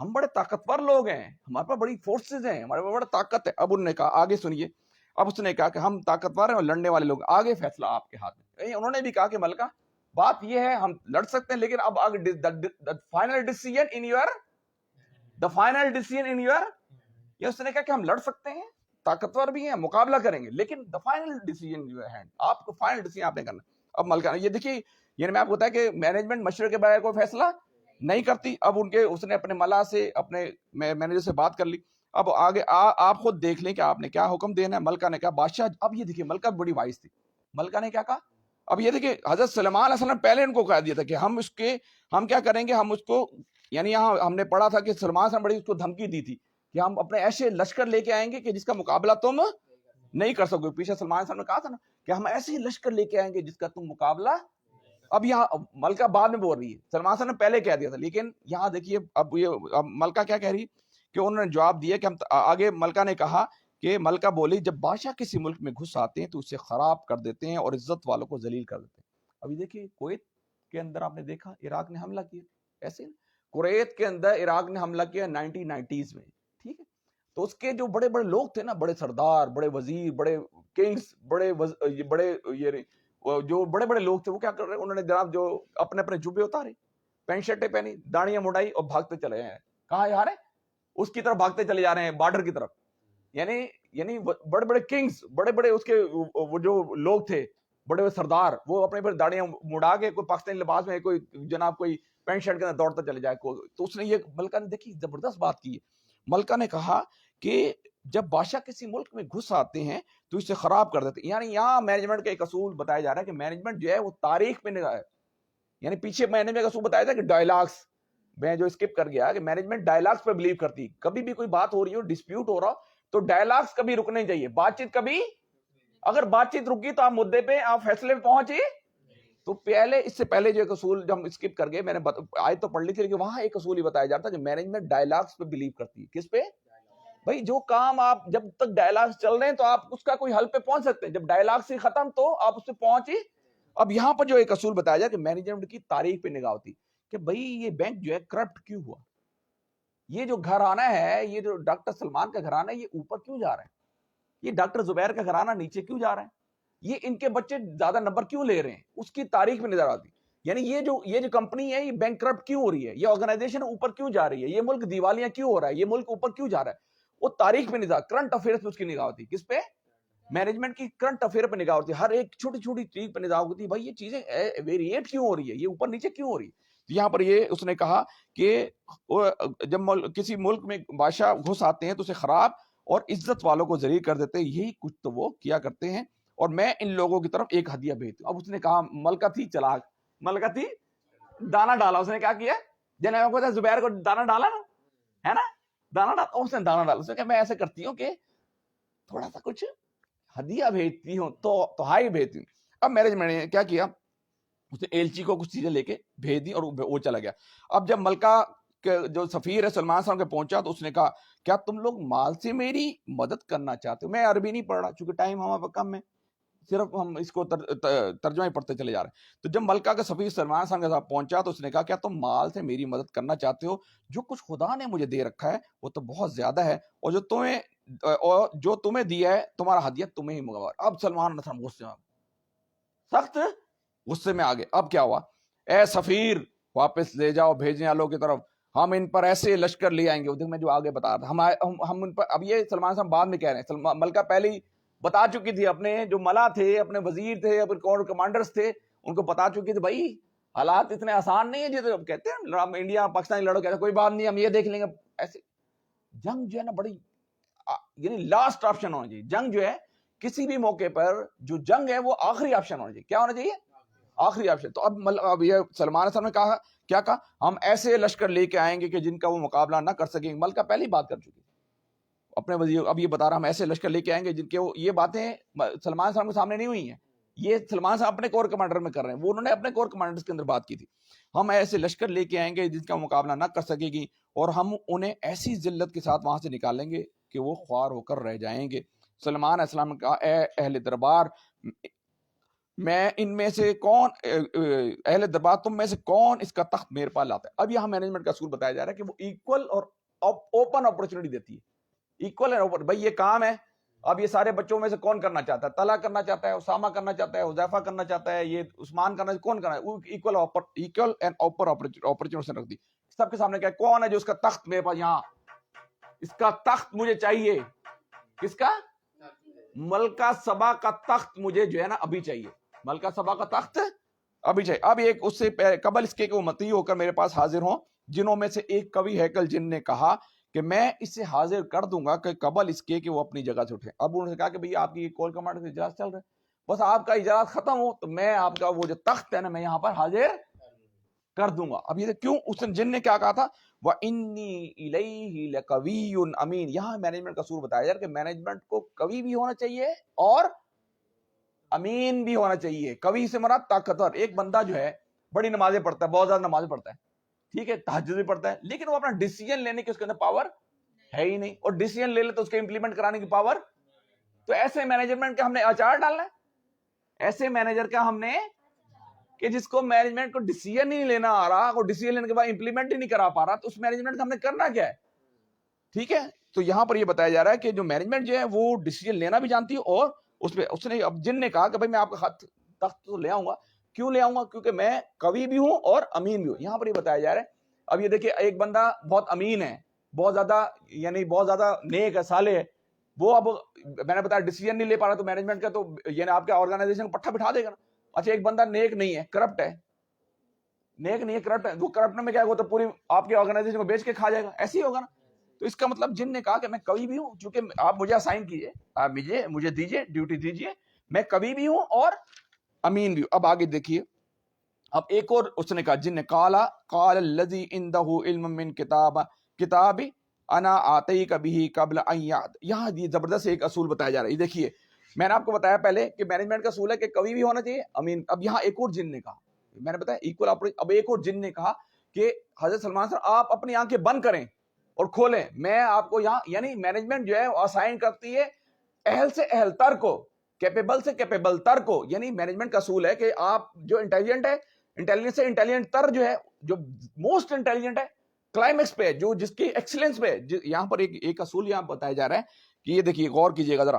ہم بڑے طاقتور لوگ ہیں، ہمارے پاس بڑی فورسز ہیں، ہمارے پاس بڑا طاقت ہے. اب انہوں نے کہا آگے سنیے، اب اس نے کہا کہ ہم طاقتور ہیں اور لڑنے والے لوگ، آگے فیصلہ آپ کے ہاتھ میں. انہوں نے بھی کہا کہ ملکہ بات یہ ہے ہم لڑ سکتے ہیں، لیکن اب آگے فائنل ڈیسیژن ان یور. یہ اس نے کہا کہ ہم لڑ سکتے ہیں، طاقتور بھی ہیں، مقابلہ کریں گے، لیکن the final decision in your hand، آپ کو فائنل ڈیسیژن آپ نے کرنا. اب ملکہ یہ دیکھیے، یعنی میں آپ کو بتایا کہ مینجمنٹ مشورے کے بغیر کوئی فیصلہ نہیں کرتی. اب اس نے اپنے ملا سے، اپنے مینیجر سے بات کر لی. اب آگے آپ خود دیکھ لیں کہ آپ نے کیا حکم دینا ہے. ملکہ نے کہا بادشاہ، اب یہ دیکھیے ملکہ بڑی وائس تھی. ملکہ نے کیا کہا؟ اب یہ دیکھیے حضرت سلیمان علیہ السلام پہلے ان کو کہہ دیا تھا کہ ہم کیا کریں گے، ہم اس کو، یعنی یہاں ہم نے پڑھا تھا کہ سلیمان علیہ السلام بڑی اس کو دھمکی دی تھی کہ ہم اپنے ایسے لشکر لے کے آئیں گے کہ جس کا مقابلہ تم نہیں کر سکو. پیچھے سلمان صاحب نے کہا تھا نا کہ ہم ایسے ہی لشکر لے کے آئیں گے جس کا تم مقابلہ. اب یہاں ملکہ بعد میں بول رہی ہے، سلمان صاحب نے پہلے کہہ دیا تھا، لیکن یہاں دیکھیے اب ملکہ کیا کہہ رہی کہ انہوں نے جواب دیا کہ ہم آگے. ملکہ نے کہا کہ ملکہ بولی جب بادشاہ کسی ملک میں گھس آتے ہیں تو اسے خراب کر دیتے ہیں اور عزت والوں کو ذلیل کر دیتے ہیں. ابھی دیکھیے کویت کے اندر آپ نے دیکھا عراق نے حملہ کیا، ایسے کویت کے اندر عراق نے حملہ کیا 1990s میں، ٹھیک ہے. تو اس کے جو بڑے بڑے لوگ تھے نا، بڑے سردار، بڑے وزیر، بڑے کنگز، بڑے جو بڑے بڑے لوگ تھے، وہ کیا کر رہے؟ انہوں نے جناب جو اپنے جبے اتارے، پینٹ شرٹیں پہنی، داڑیاں مڑائی اور بھاگتے چلے جا رہے ہیں. کہاں جا رہے ہیں؟ اس کی طرف بھاگتے چلے جا رہے ہیں، بارڈر کی طرف. یعنی بڑے بڑے کنگز، بڑے بڑے اس کے وہ جو لوگ تھے، بڑے بڑے سردار، وہ اپنے پر داڑیاں مڑا کے کوئی پاکستانی لباس میں کوئی جناب کوئی پینٹ شرٹ کے اندر دوڑتا چلے جائے. تو اس نے یہ ملکہ نے دیکھی زبردست بات کی ہے. ملکہ نے کہا کہ جب بادشاہ کسی ملک میں گھس آتے ہیں تو اسے خراب کر دیتے ہیں. یعنی یہاں مینجمنٹ کا ایک اصول بتایا جا رہا ہے کہ مینجمنٹ جو ہے وہ تاریخ پہ نگاہ ہے. یعنی پیچھے میں نے اصول بتایا تھا کہ ڈائلاگس، میں جو اسکپ کر گیا کہ مینجمنٹ ڈائلاگس پہ بلیو کرتی. کبھی بھی کوئی بات ہو رہی ہو، ڈسپیوٹ ہو رہا تو ڈائلاگس کبھی رکنے چاہیے، بات چیت کبھی، اگر بات چیت رکی تو آپ مدعے پہ، آپ فیصلے پہ پہنچے. تو پہلے اس سے پہلے جو ایک اصول جو ہم اسکپ کر گئے، میں نے آیت تو پڑھ لی تھی لیکن وہاں ایک اصول ہی بتایا جاتا ہے کہ مینجمنٹ ڈائلاگس پہ بلیو کرتی ہے. کس پہ؟ بھائی جو کام آپ جب تک ڈائلاگس چل رہے ہیں تو آپ اس کا کوئی حل پہ پہنچ سکتے ہیں، جب ڈائلاگس ہی ختم تو آپ اس پہ پہنچے. اب یہاں پر جو ایک اصول بتایا جائے کہ مینجمنٹ کی تاریخ پہ نگاہ ہوتی کہ بھئی یہ بینک جو ہے کرپٹ کیوں ہوا، یہ جو گھرانہ ہے، یہ جو ڈاکٹر سلمان کا گھرانہ ہے، یہ اوپر کیوں جا رہا ہے، یہ ڈاکٹر زبیر کا گھرانہ نیچے کیوں جا رہا ہے، یہ ان کے بچے زیادہ نمبر کیوں لے رہے ہیں، اس کی تاریخ میں نظر آتی. یعنی یہ جو کمپنی ہے یہ بینک کرپٹ کیوں ہو رہی ہے، یہ آرگنائزیشن اوپر کیوں جا رہی ہے، یہ ملک دیوالیاں کیوں ہو رہا ہے، یہ ملک اوپر کیوں جا رہا ہے. وہ تاریخ میں نظر، کرنٹ افیئرس پہ اس کی نگاہ ہوتی. کس پہ؟ مینجمنٹ کی کرنٹ افیئر پہ نگاہ ہوتی ہے، ہر ایک چھوٹی چھوٹی چیز پہ نگاہ ہوتی ہے. بھائی یہ چیزیں ویریٹ کیوں ہو رہی ہے، یہ اوپر نیچے کیوں ہو رہی ہے. یہاں پر یہ اس نے کہا کہ جب کسی ملک میں بادشاہ گھس آتے ہیں تو اسے خراب اور عزت والوں کو ذلیل کر دیتے ہیں، یہی کچھ تو وہ کیا کرتے ہیں، اور میں ان لوگوں کی طرف ایک ہدیہ بھیجتا ہوں. اب اس نے کہا، ملکہ تھی چلاک، ملکہ تھی دانا ڈالا. اس نے کیا کیا؟ جناب کو زبیر کو دانا ڈالا نا، ہے نا، دانا ڈالا. اس نے دانا ڈالا. اس نے کہا میں ایسے کرتی ہوں کہ تھوڑا سا کچھ ہدیہ بھیجتی ہوں، تو ہائی بھیجتی ہوں. اب مینجمنٹ نے کیا کیا، اس نے ایلچی کو کچھ چیزیں لے کے بھیج دی اور وہ چلا گیا. اب جب ملکہ جو سفیر ہے سلمان صاحب کے پہنچا تو اس نے کہا کیا تم لوگ مال سے میری مدد کرنا چاہتے ہو. میں عربی نہیں پڑھ رہا چونکہ ٹائم ہمارے پاس کم ہے، صرف ہم اس کو ترجمہ پڑھتے چلے جا رہے ہیں. تو جب ملکہ کا سفیر سلمان صاحب کے ساتھ پہنچا تو اس نے کہا کیا تم مال سے میری مدد کرنا چاہتے ہو، جو کچھ خدا نے مجھے دے رکھا ہے وہ تو بہت زیادہ ہے، اور جو تمہیں دیا ہے تمہارا ہدیہ تمہیں ہی مگوار. اب سلمان غصے میں، سخت غصے میں آگے. اب کیا ہوا، اے سفیر واپس لے جاؤ، بھیجنے والوں کی طرف، ہم ان پر ایسے لشکر لے آئیں گے. میں جو آگے بتا رہا تھا، ہم ان پر، اب یہ سلمان صاحب بعد میں کہہ رہے ہیں، ملکہ پہلے ہی بتا چکی تھی، اپنے جو ملا تھے، اپنے وزیر تھے، اپنے کور کمانڈرز تھے، ان کو بتا چکی تھی بھائی حالات اتنے آسان نہیں ہے جیسے کہتے ہیں انڈیا پاکستانی لڑو، کہتے ہیں کوئی بات نہیں ہم یہ دیکھ لیں گے. ایسے جنگ جو ہے نا بڑی، یعنی لاسٹ آپشن ہونا چاہیے. جنگ جو ہے کسی بھی موقع پر جو جنگ ہے وہ آخری آپشن ہونا چاہیے. کیا ہونا چاہیے؟ آخری آپشن. تو اب یہ سلمان صاحب نے کہا، کیا کہا، ہم ایسے لشکر لے کے آئیں گے کہ جن کا وہ مقابلہ نہ کر سکیں. ملکہ پہلی بات کر چکی اپنے وزیر، اب یہ بتا رہا ہم ایسے لشکر لے کے آئیں گے جن کے یہ باتیں سلمان صاحب کے سامنے نہیں ہوئی ہیں، یہ سلمان صاحب اپنے کور کمانڈر میں کر رہے ہیں، وہ انہوں نے اپنے کور کمانڈرز کے اندر بات کی تھی. ہم ایسے لشکر لے کے آئیں گے جن کا مقابلہ نہ کر سکے گی، اور ہم انہیں ایسی ذلت کے ساتھ وہاں سے نکالیں گے کہ وہ خوار ہو کر رہ جائیں گے. سلمان علیہ السلام نے کہا، اے اہل دربار، میں ان میں سے کون، اہل دربار تم میں سے کون اس کا تخت میرے پاس لاتا ہے. اب یہاں مینجمنٹ کا اصول بتایا جا رہا ہے کہ وہ ایکول اور اوپن اپرچونٹی دیتی ہے. ایکول اینڈ اوپن، بھائی یہ کام ہے، اب یہ سارے بچوں میں سے کون کرنا چاہتا ہے، طلحہ کرنا چاہتا ہے، اسامہ کرنا چاہتا ہے، حذیفہ کرنا چاہتا ہے، یہ عثمان کرنا، کون کرنا ہے، ایکول اینڈ اوپن اپرچونٹی رکھ دی. سب کے سامنے کیا، کون ہے جو اس کا تخت میرے پاس، یہاں اس کا تخت مجھے چاہیے. کس کا؟ ملکہ سبا کا تخت مجھے جو ہے نا ابھی چاہیے، ملکہ سبا کا تخت ابھی چاہیے. اب ایک اس سے قبل اس کے کہ وہ مطیع ہو کر میرے پاس حاضر ہوں، جنہوں میں سے ایک کوی ہیکل جن نے کہا کہ میں اسے حاضر کر دوں گا کہ قبل اس کے کہ وہ اپنی جگہ سے اٹھے. اب انہوں نے کہا کہ بھئی آپ کی کول کمانڈر سے اجلاس چل رہا ہے، بس آپ کا اجلاس ختم ہو تو میں آپ کا وہ جو تخت ہے نا میں یہاں پر حاضر کر دوں گا. اب یہ کیوں، اس جن نے کیا کہا تھا، وَإِنِّي إِلَيْهِ لَقَوِيٌّ أَمِينٌ. یہاں مینجمنٹ کا اصول بتایا جا رہا ہے کہ مینجمنٹ کو قوی بھی ہونا چاہیے اور امین بھی ہونا چاہیے. قوی سے مراد طاقتور. ایک بندہ جو ہے بڑی نمازیں پڑھتا ہے، بہت زیادہ نمازیں پڑھتا ہے، ٹھیک ہے، تہجد بھی پڑھتا ہے، لیکن وہ اپنا ڈیسیژن لینے کی اس کے اندر پاور ہے ہی نہیں، اور ڈیسیژن لے لے تو اس کے امپلیمنٹ کرانے کی پاور. تو ایسے مینجمنٹ کا ہم نے اچار ڈالنا ہے، ایسے مینیجر کا ہم نے کہ جس کو مینجمنٹ کو ڈیسیژن نہیں لینا آ رہا، وہ ڈیسیژن لینے کے بعد امپلیمنٹ ہی نہیں کرا پا رہا، تو اس مینجمنٹ کا ہم نے کرنا کیا ہے. ٹھیک ہے، تو یہاں پر یہ بتایا جا رہا ہے کہ جو مینجمنٹ جو ہے وہ ڈیسیژن لینا بھی جانتی ہے، اور اس نے اب جن نے کہا کہ بھائی میں آپ کا تخت تو لے آؤں گا. کیوں لے آؤں گا؟ کیونکہ میں قوی بھی ہوں اور امین بھی ہوں. یہاں پر یہ بتایا جا رہا ہے. اب یہ دیکھیں، ایک بندہ بہت امین ہے، بہت زیادہ، یعنی بہت زیادہ نیک ہے، صالح ہے، وہ اب میں نے بتایا ڈیسیجن نہیں لے پا رہا تو مینجمنٹ کا تو یعنی آپ کے آرگنائزیشن کو پٹھا بٹھا دے گا نا. اچھا ایک بندہ نیک نہیں ہے, کرپٹ ہے, نیک نہیں ہے کرپٹ ہے, وہ کرپٹ میں کیا ہوگا تو پوری آپ کی آرگنائزیشن کو بیچ کے کھا جائے گا, ایسے ہی ہوگا نا. تو اس کا مطلب جن نے کہا کہ میں کبھی بھی ہوں, چونکہ آپ مجھے اسائن کیجئے, آپ مجھے دیجئے, ڈیوٹی دیجئے, میں کبھی بھی ہوں اور امین بھی ہوں. اب آگے دیکھیے, اب ایک اور اس نے کہا, جن نے قال الذی عندہ علم من کتاب انا آتیک بہ قبل ان یأت. یہاں یہ زبردست ایک اصول بتایا جا رہا ہے. یہ دیکھیے میں نے آپ کو بتایا پہلے کہ مینجمنٹ کا اصول ہے کہ کبھی بھی ہونا چاہیے امین. اب یہاں ایک اور جن نے کہا, میں نے بتایا ایکول آپریشن, اب ایک اور جن نے کہا کہ حضرت سلمان صاحب آپ اپنی آنکھیں بند کریں اور کھولیں, میں آپ کو یہاں, یعنی مینجمنٹ جو ہے اسائن کرتی ہے اہل سے اہل تر کو, کیپیبل سے کیپیبل تر کو. یعنی مینجمنٹ کا اصول ہے کہ آپ جو انٹیلیجنٹ ہے, انٹیلیجنٹ سے انٹیلیجنٹ تر جو ہے, جو موسٹ انٹیلیجنٹ ہے کلائمیکس پہ, جو جس کی ایکسیلنس پہ, یہاں پر ایک اصول یہاں بتایا جا رہا ہے کہ یہ دیکھیے غور کیجئے گا ذرا.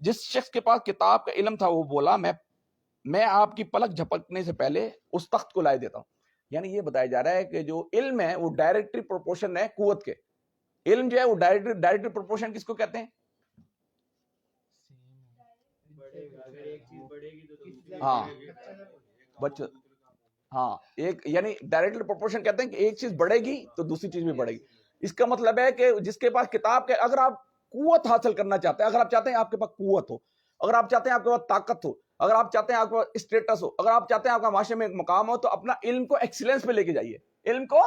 جس شخص کے پاس کتاب کا علم تھا وہ بولا میں آپ کی پلک جھپکنے سے پہلے اس تخت کو لائے دیتا ہوں. یعنی یہ بتایا جا رہا ہے کہ جو علم ہے وہ ڈائریکٹری پروپورشن ہے قوت کے. علم جو ہے وہ ڈائریکٹری پروپورشن کس کو کہتے ہیں؟ ہاں بچ ہاں ایک, یعنی ڈائریکٹلی پروپورشن کہتے ہیں کہ ایک چیز بڑھے گی تو دوسری چیز بھی بڑھے گی. اس کا مطلب ہے کہ جس کے پاس کتاب کے, اگر آپ قوت حاصل کرنا چاہتے ہیں, اگر آپ چاہتے ہیں آپ کے پاس قوت ہو, اگر آپ چاہتے ہیں آپ کے پاس طاقت ہو, اگر آپ چاہتے ہیں آپ کا اسٹیٹس ہو, اگر آپ چاہتے ہیں آپ کا معاشرے میں ایک مقام ہو, تو اپنا علم کو ایکسیلنس پہ لے کے جائیے. علم کو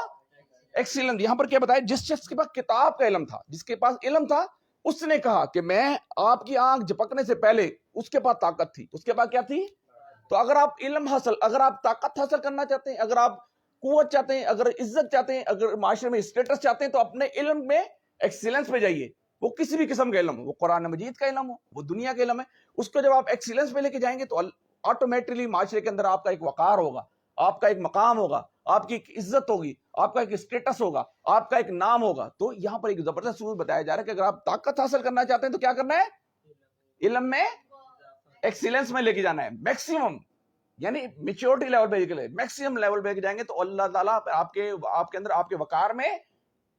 ایکسیلنس. یہاں پر کیا بتایا, جس شخص کے پاس کتاب کا علم تھا, جس کے پاس علم تھا, اس نے کہا کہ میں آپ کی آنکھ جھپکنے سے پہلے, اس کے پاس طاقت تھی, اس کے پاس کیا تھی. تو اگر آپ علم حاصل, اگر آپ طاقت حاصل کرنا چاہتے ہیں, اگر آپ قوت چاہتے ہیں, اگر عزت چاہتے ہیں, اگر معاشرے میں اسٹیٹس چاہتے ہیں, تو اپنے علم میں ایکسیلنس پہ جائیے. وہ کسی بھی قسم کا علم ہو, وہ قرآن مجید کا علم ہو, وہ دنیا کا علم ہے, اس کو جب آپ ایکسیلنس پہ لے کے جائیں گے تو آٹومیٹکلی معاشرے کے اندر آپ کا ایک وقار ہوگا, آپ کا ایک مقام ہوگا, آپ کی ایک عزت ہوگی, آپ کا ایک اسٹیٹس ہوگا, آپ کا ایک نام ہوگا. تو یہاں پر ایک زبردست اصول بتایا جا رہا ہے کہ اگر آپ طاقت حاصل کرنا چاہتے ہیں تو کیا کرنا ہے, علم میں ایکسیلنس میں لے کے جانا ہے, میکسیمم, یعنی میچورٹی لیول پہ لے کے میکسیمم لیول پہ جائیں گے تو اللہ تعالیٰ آپ کے اندر آپ کے وقار میں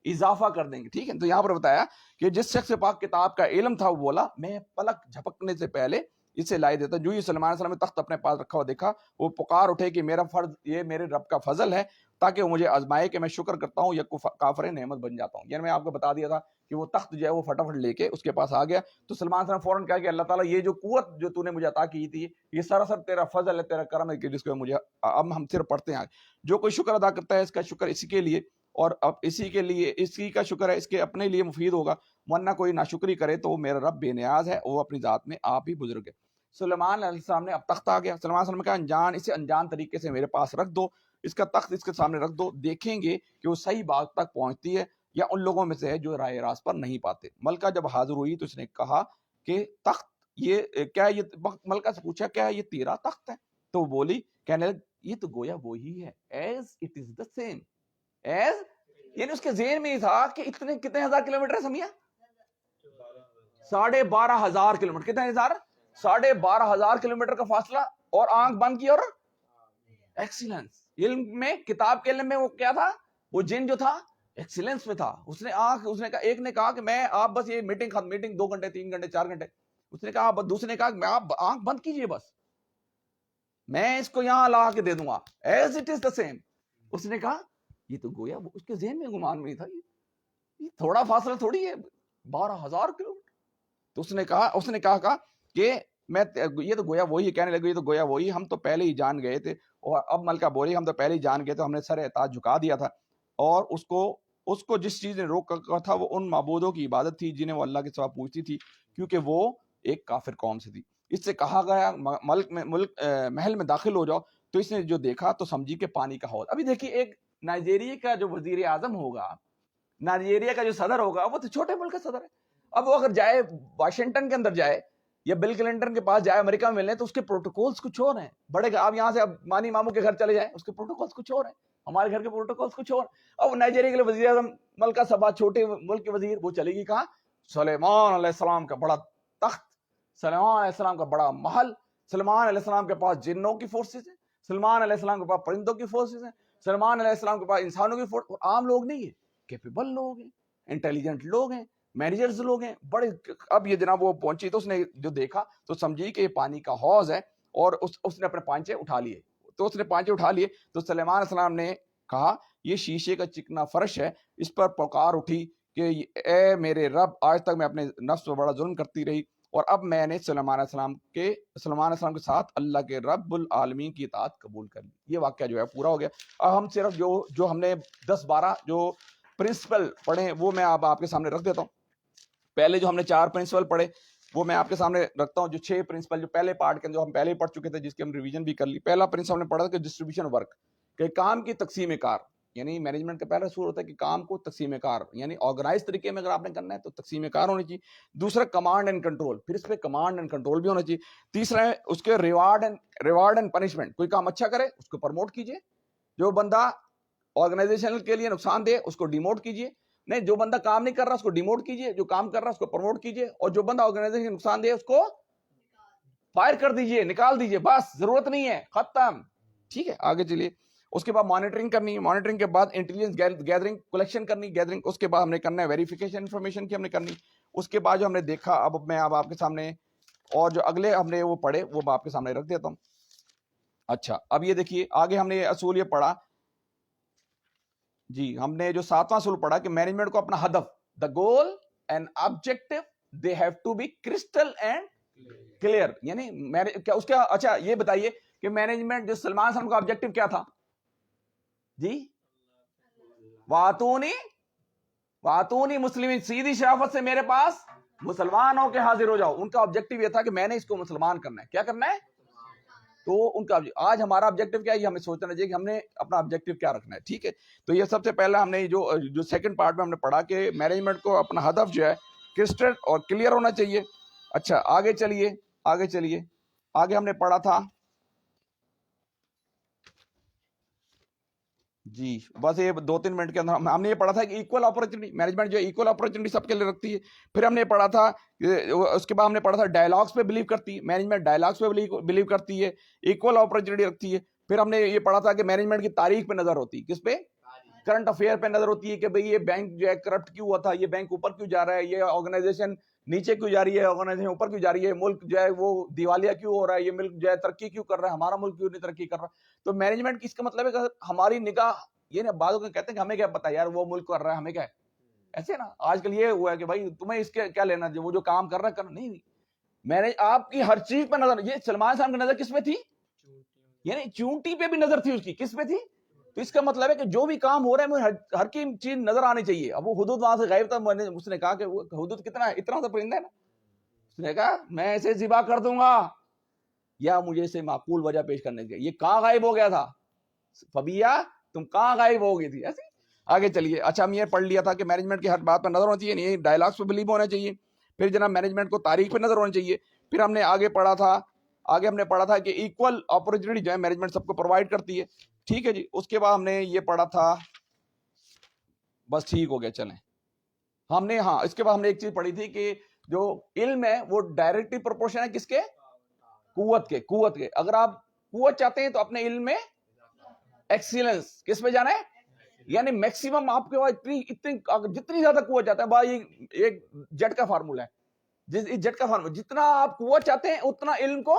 اضافہ کر دیں گے. ٹھیک ہے, تو یہاں پر بتایا کہ جس شخص سے پاک کتاب کا علم تھا وہ بولا میں پلک جھپکنے سے پہلے اسے لائے دیتا. جو یہ سلمان علیہ السلام نے تخت اپنے پاس رکھا ہوا دیکھا, وہ پکار اٹھے کہ میرا فرض, یہ میرے رب کا فضل ہے تاکہ وہ مجھے آزمائے کہ میں شکر کرتا ہوں یا کافر نعمت بن جاتا ہوں. یعنی میں آپ کو بتا دیا تھا کہ وہ تخت جو ہے وہ فٹافٹ لے کے اس کے پاس آ گیا. تو سلمان علیہ السلام فوراً کہا کہ اللہ تعالیٰ یہ جو قوت جو تو نے مجھے عطا کی تھی, یہ سراسر تیرا فضل ہے, تیرا کرم ہے, کہ جس کو مجھے, اب ہم صرف پڑھتے ہیں, جو کوئی شکر ادا کرتا ہے اس کا شکر اسی کے لیے, اور اب اسی کے لیے, اسی کا شکر ہے اس کے اپنے لیے مفید ہوگا, ورنہ کوئی ناشکری کرے تو میرا رب بے نیاز ہے, وہ اپنی ذات میں آپ ہی بزرگ ہے. سلیمان علیہ السلام نے اب تخت آ گیا, سلیمان علیہ السلام نے کہا انجان, اسے انجان طریقے سے میرے پاس رکھ دو, اس کا تخت اس کے سامنے رکھ دو, دیکھیں گے کہ وہ صحیح بات تک پہنچتی ہے یا ان لوگوں میں سے ہے جو رائے راست پر نہیں پاتے. ملکہ جب حاضر ہوئی تو اس نے کہا کہ تخت یہ کیا, یہ ملکہ سے پوچھا کیا یہ تیرا تخت ہے؟ تو وہ بولی, کہنے لگ یہ تو گویا وہی ہے, as it is the same as, یعنی اس کے ذہن میں یہ تھا کہ اتنے کتنے ہزار کلومیٹر ہے سمیا, 12,500 کلومیٹر, کتنے ہزار, 12,500 کلومیٹر کا فاصلہ, اور آنکھ بند کی اور ایکسیلنس. علم میں, کتاب کے علم میں وہ کیا تھا, وہ جن جو تھا ایکسیلنس میں تھا. اس نے کہا, ایک نے کہا کہ میں آپ بس یہ میٹنگ 2 گھنٹے 3 گھنٹے 4 گھنٹے, اس نے کہا, دوسرے نے کہا کہ میں آپ آنکھ بند کیجئے بس, میں اس کو یہاں لا کے دے دوں گا as it is the same. اس نے کہا یہ تو گویا, اس کے ذہن میں گمان نہیں تھا یہ تھوڑا فاصلہ تھوڑی ہے, 12,000 کلومیٹر. تو اس نے کہا کہ میں, یہ تو گویا وہی, کہنے لگے یہ تو گویا وہی, ہم تو پہلے ہی جان گئے تھے. اور اب ملکہ بولی ہم تو پہلے ہی جان گئے تھے, ہم نے سر اطاعت جھکا دیا تھا, اور اس کو جس چیز نے روکا تھا وہ ان معبودوں کی عبادت تھی جنہیں وہ اللہ کے سوا پوچھتی تھی, کیونکہ وہ ایک کافر قوم سے تھی. اس سے کہا گیا محل میں داخل ہو جاؤ, تو اس نے جو دیکھا تو سمجھی کہ پانی کا حوض. ابھی دیکھیے, ایک نائجیریا کا جو وزیر اعظم ہوگا, نائجیریا کا جو صدر ہوگا, وہ تو چھوٹے ملک کا صدر ہے. اب وہ اگر جائے واشنگٹن کے اندر جائے یا بل کلنٹن کے پاس جائے امریکہ میں ملنے, تو اس کے پروٹوکولز کچھ اور ہیں. بڑے گا, آپ یہاں سے اب مانی ماموں کے گھر چلے جائیں, اس کے پروٹوکولز کچھ اور ہیں, ہمارے گھر کے پروٹوکولز کچھ اور. اب نائجیریا کے لیے وزیر اعظم, ملکہ سبا چھوٹے ملک کے وزیر, وہ چلے گی کہاں, سلیمان علیہ السلام کا بڑا تخت, سلیمان علیہ السلام کا بڑا محل, سلیمان علیہ السلام کے پاس جنوں کی فورسز ہیں, سلیمان علیہ السلام کے پاس پرندوں کی فورسز ہیں, سلیمان علیہ السلام کے پاس انسانوں کی فورس. عام لوگ نہیں ہے, کیپیبل لوگ ہیں, انٹیلیجنٹ لوگ ہیں, مینیجرز لوگ ہیں بڑے. اب یہ جناب وہ پہنچی تو اس نے جو دیکھا تو سمجھی کہ یہ پانی کا حوض ہے اور اس نے اپنے پانچے اٹھا لیے. تو اس نے پانچے اٹھا لیے تو سلیمان علیہ السلام نے کہا یہ شیشے کا چکنا فرش ہے. اس پر پکار اٹھی کہ اے میرے رب، آج تک میں اپنے نفس پر بڑا ظلم کرتی رہی اور اب میں نے سلیمان علیہ السلام کے ساتھ اللہ کے رب العالمین کی اطاعت قبول کر لی. یہ واقعہ جو ہے پورا ہو گیا. اب ہم صرف جو ہم نے 10-12 جو پرنسپل پڑھے ہیں وہ میں آپ کے سامنے رکھ دیتا ہوں. پہلے جو ہم نے 4 پرنسپل پڑھے وہ میں آپ کے سامنے رکھتا ہوں. جو 6 پرنسپل جو پہلے پارٹ کے جو ہم پہلے پڑھ چکے تھے جس کی ہم ریویژن بھی کر لی. پہلا پرنسپل ہم نے پڑھا تھا کہ ڈسٹریبیوشن ورک، کہ کام کی تقسیم کار، یعنی مینجمنٹ کا پہلا اصول ہوتا ہے کہ کام کو تقسیم کار یعنی آرگنائز طریقے میں اگر آپ نے کرنا ہے تو تقسیم کار ہونی چاہیے. دوسرا کمانڈ اینڈ کنٹرول، پھر اس پہ کمانڈ اینڈ کنٹرول بھی ہونا چاہیے. تیسرا ہے اس کے ریوارڈ اینڈ پنشمنٹ، کوئی کام اچھا کرے اس کو پروموٹ کیجیے، جو بندہ آرگنائزیشن کے لیے نقصان دے اس کو ڈیموٹ کیجیے. نہیں، جو بندہ کام نہیں کر رہا اس کو ڈیموٹ کیجیے، جو کام کر رہا اس کو پروموٹ کیجیے، اور جو بندہ آرگنائزیشن نقصان دے اس کو فائر کر دیجیے، نکال دیجیے، بس ضرورت نہیں ہے، ختم. ٹھیک ہے، آگے چلیے. اس کے بعد مانیٹرنگ کرنی ہے. مانیٹرنگ کے بعد انٹیلیجنس گیدرنگ، کلیکشن کرنی گیدرنگ. اس کے بعد ہم نے کرنا ہے ویریفیکیشن انفارمیشن کی ہم نے کرنی. اس کے بعد جو ہم نے دیکھا اب میں اب آپ کے سامنے اور جو اگلے ہم نے وہ پڑھے وہ میں آپ کے سامنے رکھ دیتا ہوں. اچھا اب یہ دیکھیے آگے ہم نے اصول یہ پڑھا جی، ہم نے جو 7واں اصول پڑھا کہ مینجمنٹ کو اپنا ہدف، the goal and objective they have to be crystal and clear. یعنی کیا اس کا اچھا یہ بتائیے کہ مینجمنٹ جو سلمان صاحب کا آبجیکٹو کیا تھا جی؟ واتونی مسلمین، سیدھی شرافت سے میرے پاس مسلمان ہو کے حاضر ہو جاؤ. ان کا آبجیکٹو یہ تھا کہ میں نے اس کو مسلمان کرنا ہے. کیا کرنا ہے؟ تو ان کا آج ہمارا آبجیکٹو کیا ہے یہ ہمیں سوچنا چاہیے کہ ہم نے اپنا آبجیکٹو کیا رکھنا ہے. ٹھیک ہے، تو یہ سب سے پہلا ہم نے جو سیکنڈ پارٹ میں ہم نے پڑھا کہ مینجمنٹ کو اپنا ہدف جو ہے کرسٹل اور کلیئر ہونا چاہیے. اچھا آگے چلیے آگے ہم نے پڑھا تھا جی، بس یہ 2-3 منٹ کے اندر ہم نے یہ پڑھا تھا کہ ایکول اپرچونٹی، مینجمنٹ جو ایکول اپرچونٹی سب کے لیے رکھتی ہے. پھر ہم نے پڑھا تھا اس کے بعد ہم نے پڑھا تھا ڈائلاگس پہ بلیو کرتی ہے، مینجمنٹ ڈائلاگس پہ بلیو کرتی ہے، ایکول اپرچونٹی رکھتی ہے. پھر ہم نے یہ پڑھا تھا کہ مینجمنٹ کی تاریخ پہ نظر ہوتی ہے، کس پہ؟ کرنٹ افیئر پہ نظر ہوتی ہے کہ بھئی یہ بینک جو ہے کرپٹ کیوں ہوا تھا، یہ بینک اوپر کیوں جا رہا ہے، یہ آرگنائزیشن نیچے کیوں جا رہی ہے، آرگنائزیشن اوپر کیوں جا رہی ہے، ملک جو ہے وہ دیوالیہ کیوں ہو رہا ہے، یہ ملک جو ہے ترقی کیوں کر رہا ہے، ہمارا ملک کیوں نہیں ترقی کر رہا. تو مینجمنٹ کی اس کا مطلب ہے کہ ہماری نگاہ یہ نا بعض لوگ کہتے ہیں کہ ہمیں کیا پتا یار وہ ملک کر رہا ہے ہمیں کیا ہے. ایسے نا آج کل یہ ہوا ہے کہ بھائی تمہیں اس کے کیا لینا، وہ جو کام کر رہا ہے کرنا نہیں. میں نے آپ کی ہر چیز پہ نظر، یہ سلمان صاحب کی نظر کس پہ تھی؟ یعنی چونٹی پہ بھی نظر تھی اس کی، کس پہ تھی؟ تو اس کا مطلب ہے کہ جو بھی کام ہو رہا ہے مجھے ہر کی چیز نظر آنی چاہیے. اب وہ حدود وہاں سے غائب تھا، اس نے کہا کہ وہ حدود کتنا ہے، اتنا تو پرندہ ہے نا. اس نے کہا میں اسے ذبح کر دوں گا یا مجھے اسے معقول وجہ پیش کرنے کے. یہ کہاں غائب ہو گیا تھا؟ فبیا تم کہاں غائب ہو گئی تھی ایسے. آگے چلیے. اچھا ہم یہ پڑھ لیا تھا کہ مینجمنٹ کی ہر بات پر نظر ہونی چاہیے، نہیں ڈائلاگس پہ بلیو ہونا چاہیے. پھر جناب مینجمنٹ کو تاریخ پہ نظر ہونی چاہیے. پھر ہم نے آگے ہم نے پڑھا تھا کہ ایکول اپرچونٹی جو ہے مینجمنٹ سب کو پرووائڈ کرتی ہے. ٹھیک ہے جی. اس کے بعد ہم نے یہ پڑھا تھا، بس ٹھیک ہو گیا چلیں. ہم نے اس کے بعد ہم نے ایک چیز پڑھی تھی کہ جو علم ہے وہ ڈائریکٹلی پروپورشن ہے کس کے؟ قوت کے. اگر آپ قوت چاہتے ہیں تو اپنے علم میں ایکسیلنس کس پہ جانا ہے، یعنی میکسیمم آپ کے پاس جتنی زیادہ قوت چاہتے ہیں. بھائی ایک جٹ کا فارمولا ہے، جتنا آپ قوت چاہتے ہیں اتنا علم کو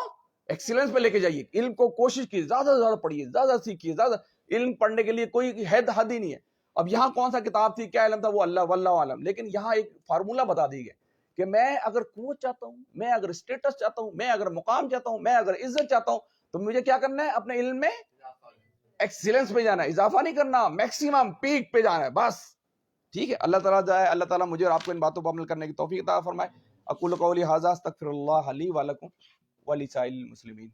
ایکسیلنس پہ لے کے جائیے. علم کو کوشش کیجیے، زیادہ سے زیادہ پڑھیے، زیادہ سیکھیے، زیادہ علم پڑھنے کے لیے کوئی حد ہی نہیں ہے. اب یہاں کون سا کتاب تھی، کیا علم تھا، وہ اللہ واللہ عالم. لیکن یہاں ایک فارمولا بتا دی گیا کہ میں اگر قوت چاہتا ہوں، میں اگر اسٹیٹس چاہتا ہوں، میں اگر مقام چاہتا ہوں، میں اگر عزت چاہتا ہوں، تو مجھے کیا کرنا ہے، اپنے علم میں ایکسیلنس پہ جانا ہے، اضافہ نہیں کرنا، میکسیمم پیک پہ جانا ہے بس. ٹھیک ہے. اللہ تعالیٰ مجھے اور آپ کو ان باتوں پر عمل کرنے کی توفیق عطا فرمائے. اقول قولی ھذا استغفر اللہ لی ولکم ولسائر المسلمین.